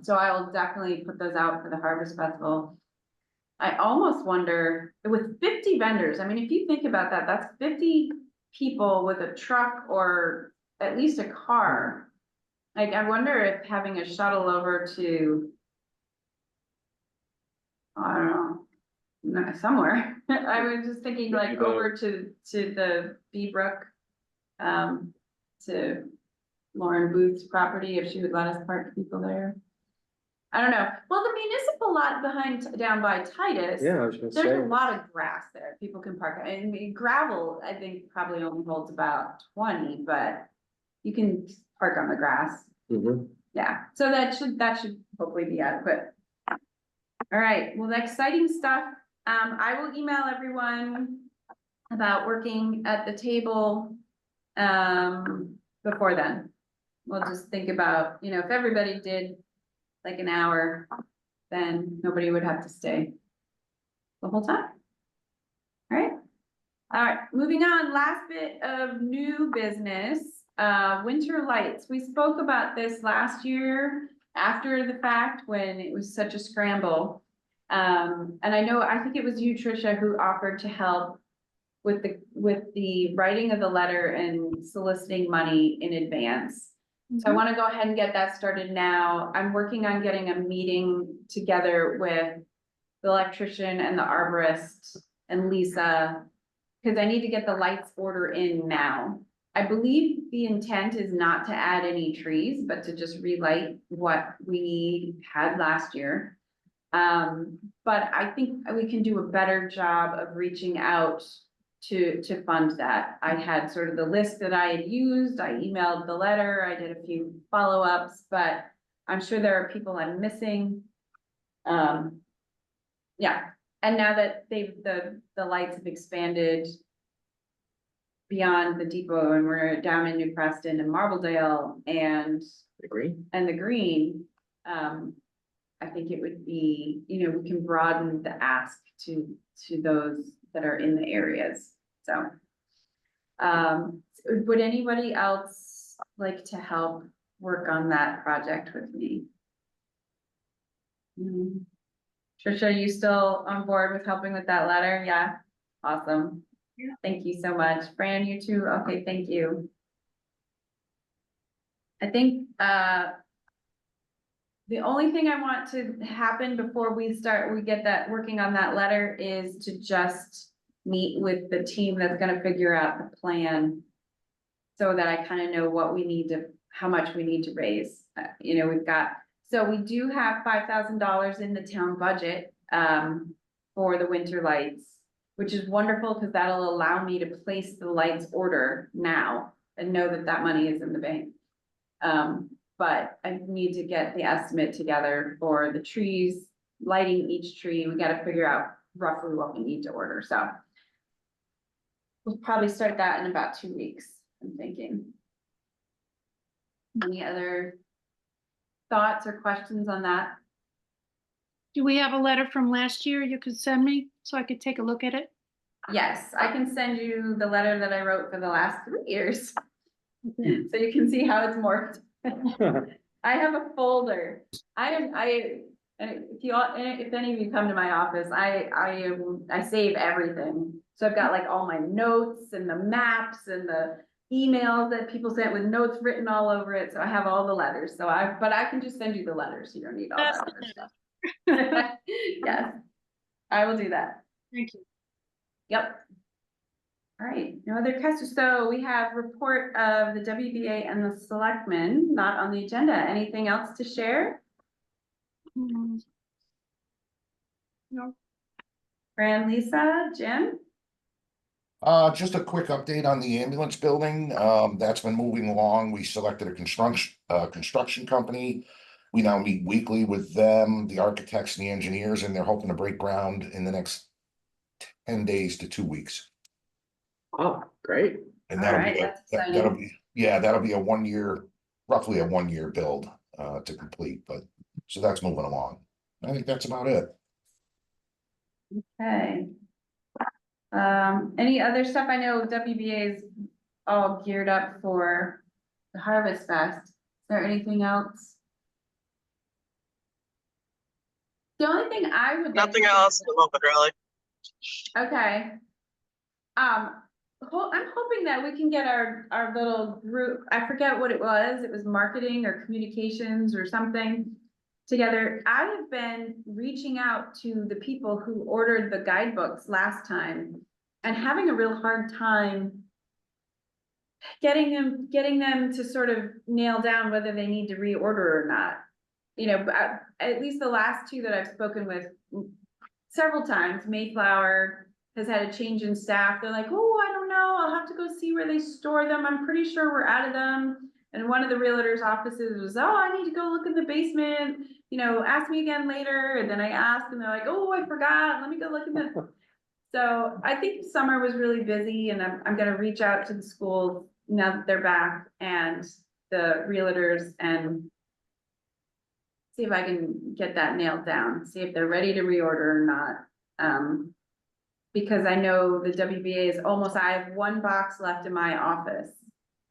Speaker 1: so I will definitely put those out for the Harvest Festival. I almost wonder, with 50 vendors, I mean, if you think about that, that's 50 people with a truck or at least a car. Like, I wonder if having a shuttle over to, I don't know, somewhere. I was just thinking like
Speaker 2: Maybe the-
Speaker 1: over to the Beebrook, to Lauren Booth's property, if she would let us park people there. I don't know. Well, the municipal lot behind, down by Titus.
Speaker 2: Yeah, I was gonna
Speaker 1: There's
Speaker 2: say.
Speaker 1: a lot of grass there. People can park. I mean, gravel, I think probably only holds about 20, but you can park on the grass.
Speaker 2: Mhm.
Speaker 1: Yeah, so that should hopefully be adequate. All right, well, the exciting stuff, I will email everyone about working at the table, before then. We'll just think about, you know, if everybody did like an hour, then nobody would have to stay the whole time. All right. All right, moving on, last bit of new business, winter lights. We spoke about this last year after the fact when it was such a scramble. And I think it was you, Tricia, who offered to help with the writing of the letter and soliciting money in advance. So I want to go ahead and get that started now. I'm working on getting a meeting together with the electrician and the arborist and Lisa, because I need to get the lights order in now. I believe the intent is not to add any trees, but to just relight what we had last year. But I think we can do a better job of reaching out to fund that. I had sort of the list that I had used, I emailed the letter, I did a few follow-ups, but I'm sure there are people I'm missing. Yeah, and now that the lights have expanded beyond the depot and we're down in New Preston and Marbledale and
Speaker 2: The green?
Speaker 1: the green, I think it would be, you know, we can broaden the ask to those that are in the areas, so. Would anybody else like to help work on that project with me? Tricia, are you still on board with helping with that letter? Yeah, awesome.
Speaker 8: Yeah.
Speaker 1: Thank you so much. Fran, you too? Okay, thank you. I think, the only thing I want to happen before we get that, working on that letter is to just meet with the team that's gonna figure out the plan. So that I kind of know what we need to, how much we need to raise. You know, so we do have $5,000 in the town budget, for the winter lights, which is wonderful because that'll allow me to place the lights order now and know that that money is in the bank. But I need to get the estimate together for the trees, lighting each tree. We gotta figure out roughly what we need to order, so. We'll probably start that in about 2 weeks, I'm thinking. Any other thoughts or questions on that?
Speaker 3: Do we have a letter from last year you could send me so I could take a look at it?
Speaker 1: Yes, I can send you the letter that I wrote for the last 3 years. So you can see how it's morphed. I have a folder. And if any of you come to my office, I save everything. So I've got like all my notes and the maps and the emails that people sent with notes written all over it. So I have all the letters. But I can just send you the letters. You don't need all that other stuff. Yes, I will do that.
Speaker 3: Thank you.
Speaker 1: Yep. All right, no other questions. So we have report of the WBA and the selectmen, not on the agenda. Anything else to share?
Speaker 3: No.
Speaker 1: Fran, Lisa, Jim?
Speaker 13: Just a quick update on the ambulance building. That's been moving along. We selected a construction company. We now meet weekly with them, the architects and the engineers, and they're hoping to break ground in the next 10 days to 2 weeks.
Speaker 2: Oh, great.
Speaker 13: And
Speaker 1: All
Speaker 13: that'll
Speaker 1: right,
Speaker 13: be,
Speaker 1: that's
Speaker 13: that'll
Speaker 1: exciting.
Speaker 13: be, yeah, that'll be a 1 year, roughly a 1 year build, to complete, but, so that's moving along. I think that's about it.
Speaker 1: Okay. Any other stuff? I know WBA is all geared up for the Harvest Fest. Is there anything else? The only thing I would. like
Speaker 12: Nothing
Speaker 1: to say-
Speaker 12: else at the moment, really.
Speaker 1: Okay. I'm hoping that we can get our little group, I forget what it was marketing or communications or something together. I have been reaching out to the people who ordered the guidebooks last time and having a real hard time getting them to sort of nail down whether they need to reorder or not. You know, at least the last two that I've spoken with several times, Mayflower has had a change in staff. They're like, oh, I don't know. I'll have to go see where they store them. I'm pretty sure we're out of them. And one of the realtors' offices was, oh, I need to go look in the basement. You know, ask me again later. And then I asked and they're like, oh, I forgot. Let me go look in the. So I think summer was really busy and I'm gonna reach out to the schools now that they're back and the realtors and see if I can get that nailed down, see if they're ready to reorder or not. Because I know the WBA is almost, I have one box left in my office.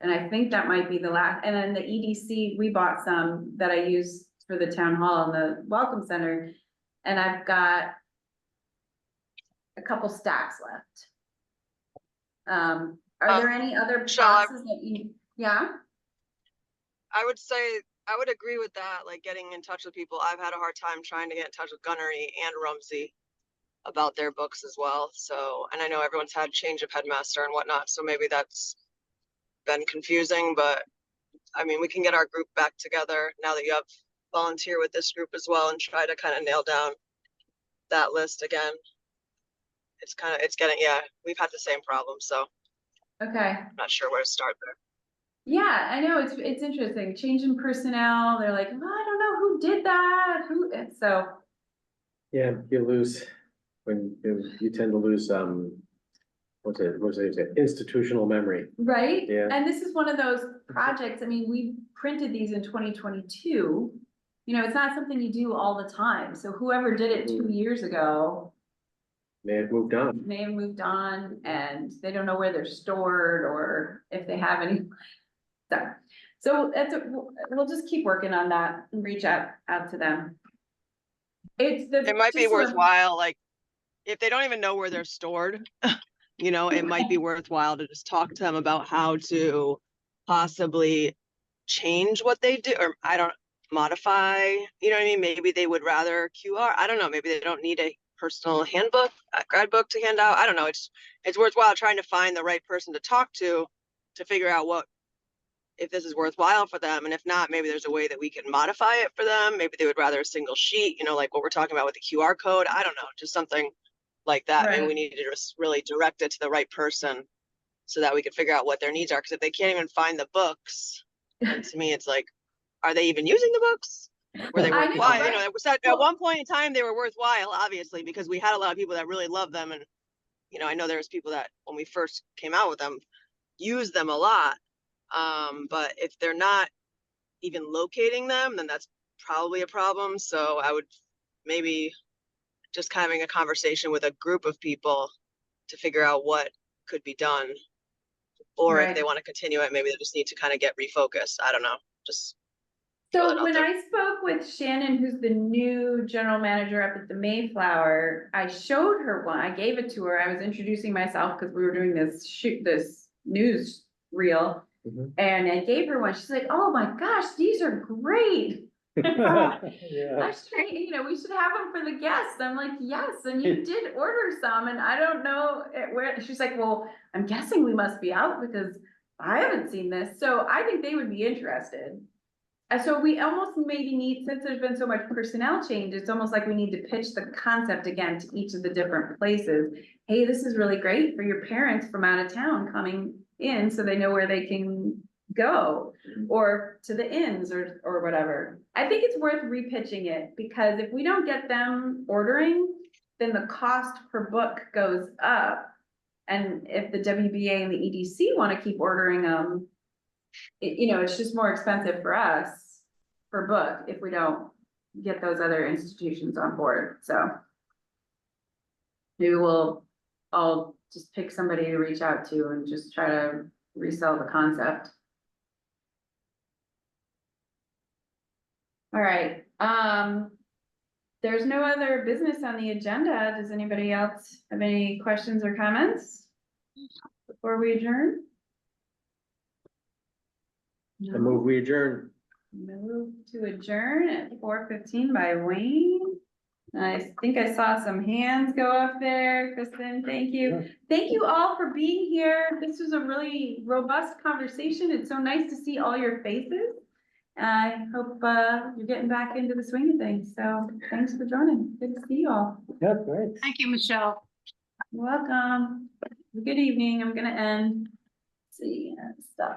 Speaker 1: And I think that might be the last, and then the EDC, we bought some that I use for the town hall and the welcome center. And I've got a couple stacks left. Are there any other boxes that you, yeah?
Speaker 12: I would say, I would agree with that, like getting in touch with people. I've had a hard time trying to get in touch with Gunnery and Rumsey about their books as well. So, and I know everyone's had change of headmaster and whatnot, so maybe that's been confusing, but I mean, we can get our group back together now that you have volunteer with this group as well and try to kind of nail down that list again. It's getting, yeah, we've had the same problem, so
Speaker 1: Okay.
Speaker 12: I'm not sure where to start there.
Speaker 1: Yeah, I know, it's interesting, change in personnel, they're like, well, I don't know who did that, and so.
Speaker 2: Yeah, you lose, when you tend to lose, what's it, institutional memory.
Speaker 1: Right?
Speaker 2: Yeah.
Speaker 1: And this is one of those projects, I mean, we printed these in 2022. You know, it's not something you do all the time, so whoever did it 2 years ago
Speaker 2: May have moved on.
Speaker 1: may have moved on and they don't know where they're stored or if they have any. So that's, we'll just keep working on that and reach out to them.
Speaker 12: It might be worthwhile, like, if they don't even know where they're stored, you know, it might be worthwhile to just talk to them about how to possibly change what they do, or modify, you know what I mean? Maybe they would rather QR, I don't know, maybe they don't need a personal handbook, a guidebook to hand out. I don't know. It's worthwhile trying to find the right person to talk to figure out if this is worthwhile for them. And if not, maybe there's a way that we can modify it for them. Maybe they would rather a single sheet, you know, like what we're talking about with the QR code. I don't know, just something like that. Maybe we need to just really direct it to the right person so that we can figure out what their needs are. Because if they can't even find the books, then to me, it's like, are they even using the books? Were they worthwhile?
Speaker 1: Right?
Speaker 12: You know, it was at one point in time they were worthwhile, obviously, because we had a lot of people that really loved them. And, you know, I know there's people that when we first came out with them, used them a lot. But if they're not even locating them, then that's probably a problem. So I would maybe just having a conversation with a group of people to figure out what could be done. Or if they want to continue it, maybe they just need to kind of get refocused. I don't know. Just
Speaker 1: so when I spoke with Shannon, who's the new general manager up at the Mayflower, I showed her one. I gave it to her. I was introducing myself because we were doing this news reel. And I gave her one. She's like, oh my gosh, these are great.
Speaker 4: Yeah.
Speaker 1: You know, we should have them for the guests. I'm like, yes, and you did order some, and I don't know where. She's like, well, I'm guessing we must be out because I haven't seen this. So I think they would be interested. And so we almost maybe need, since there's been so much personnel change, it's almost like we need to pitch the concept again to each of the different places. Hey, this is really great for your parents from out of town coming in so they know where they can go, or to the inns or whatever. I think it's worth repitching it because if we don't get them ordering, then the cost per book goes up. And if the WBA and the EDC want to keep ordering them, you know, it's just more expensive for us per book if we don't get those other institutions on board. So maybe I'll just pick somebody to reach out to and just try to resell the concept. All right, there's no other business on the agenda. Does anybody else have any questions or comments? Before we adjourn?
Speaker 2: I move we adjourn.
Speaker 1: Move to adjourn at 4:15 by Wayne. I think I saw some hands go up there. Kristen, thank you. Thank you all for being here. This was a really robust conversation. It's so nice to see all your faces. I hope you're getting back into the swing of things. So thanks for joining. Good to see you all.
Speaker 4: Yeah, great.
Speaker 3: Thank you, Michelle.
Speaker 1: You're welcome. Good evening. I'm gonna end. See, stuff.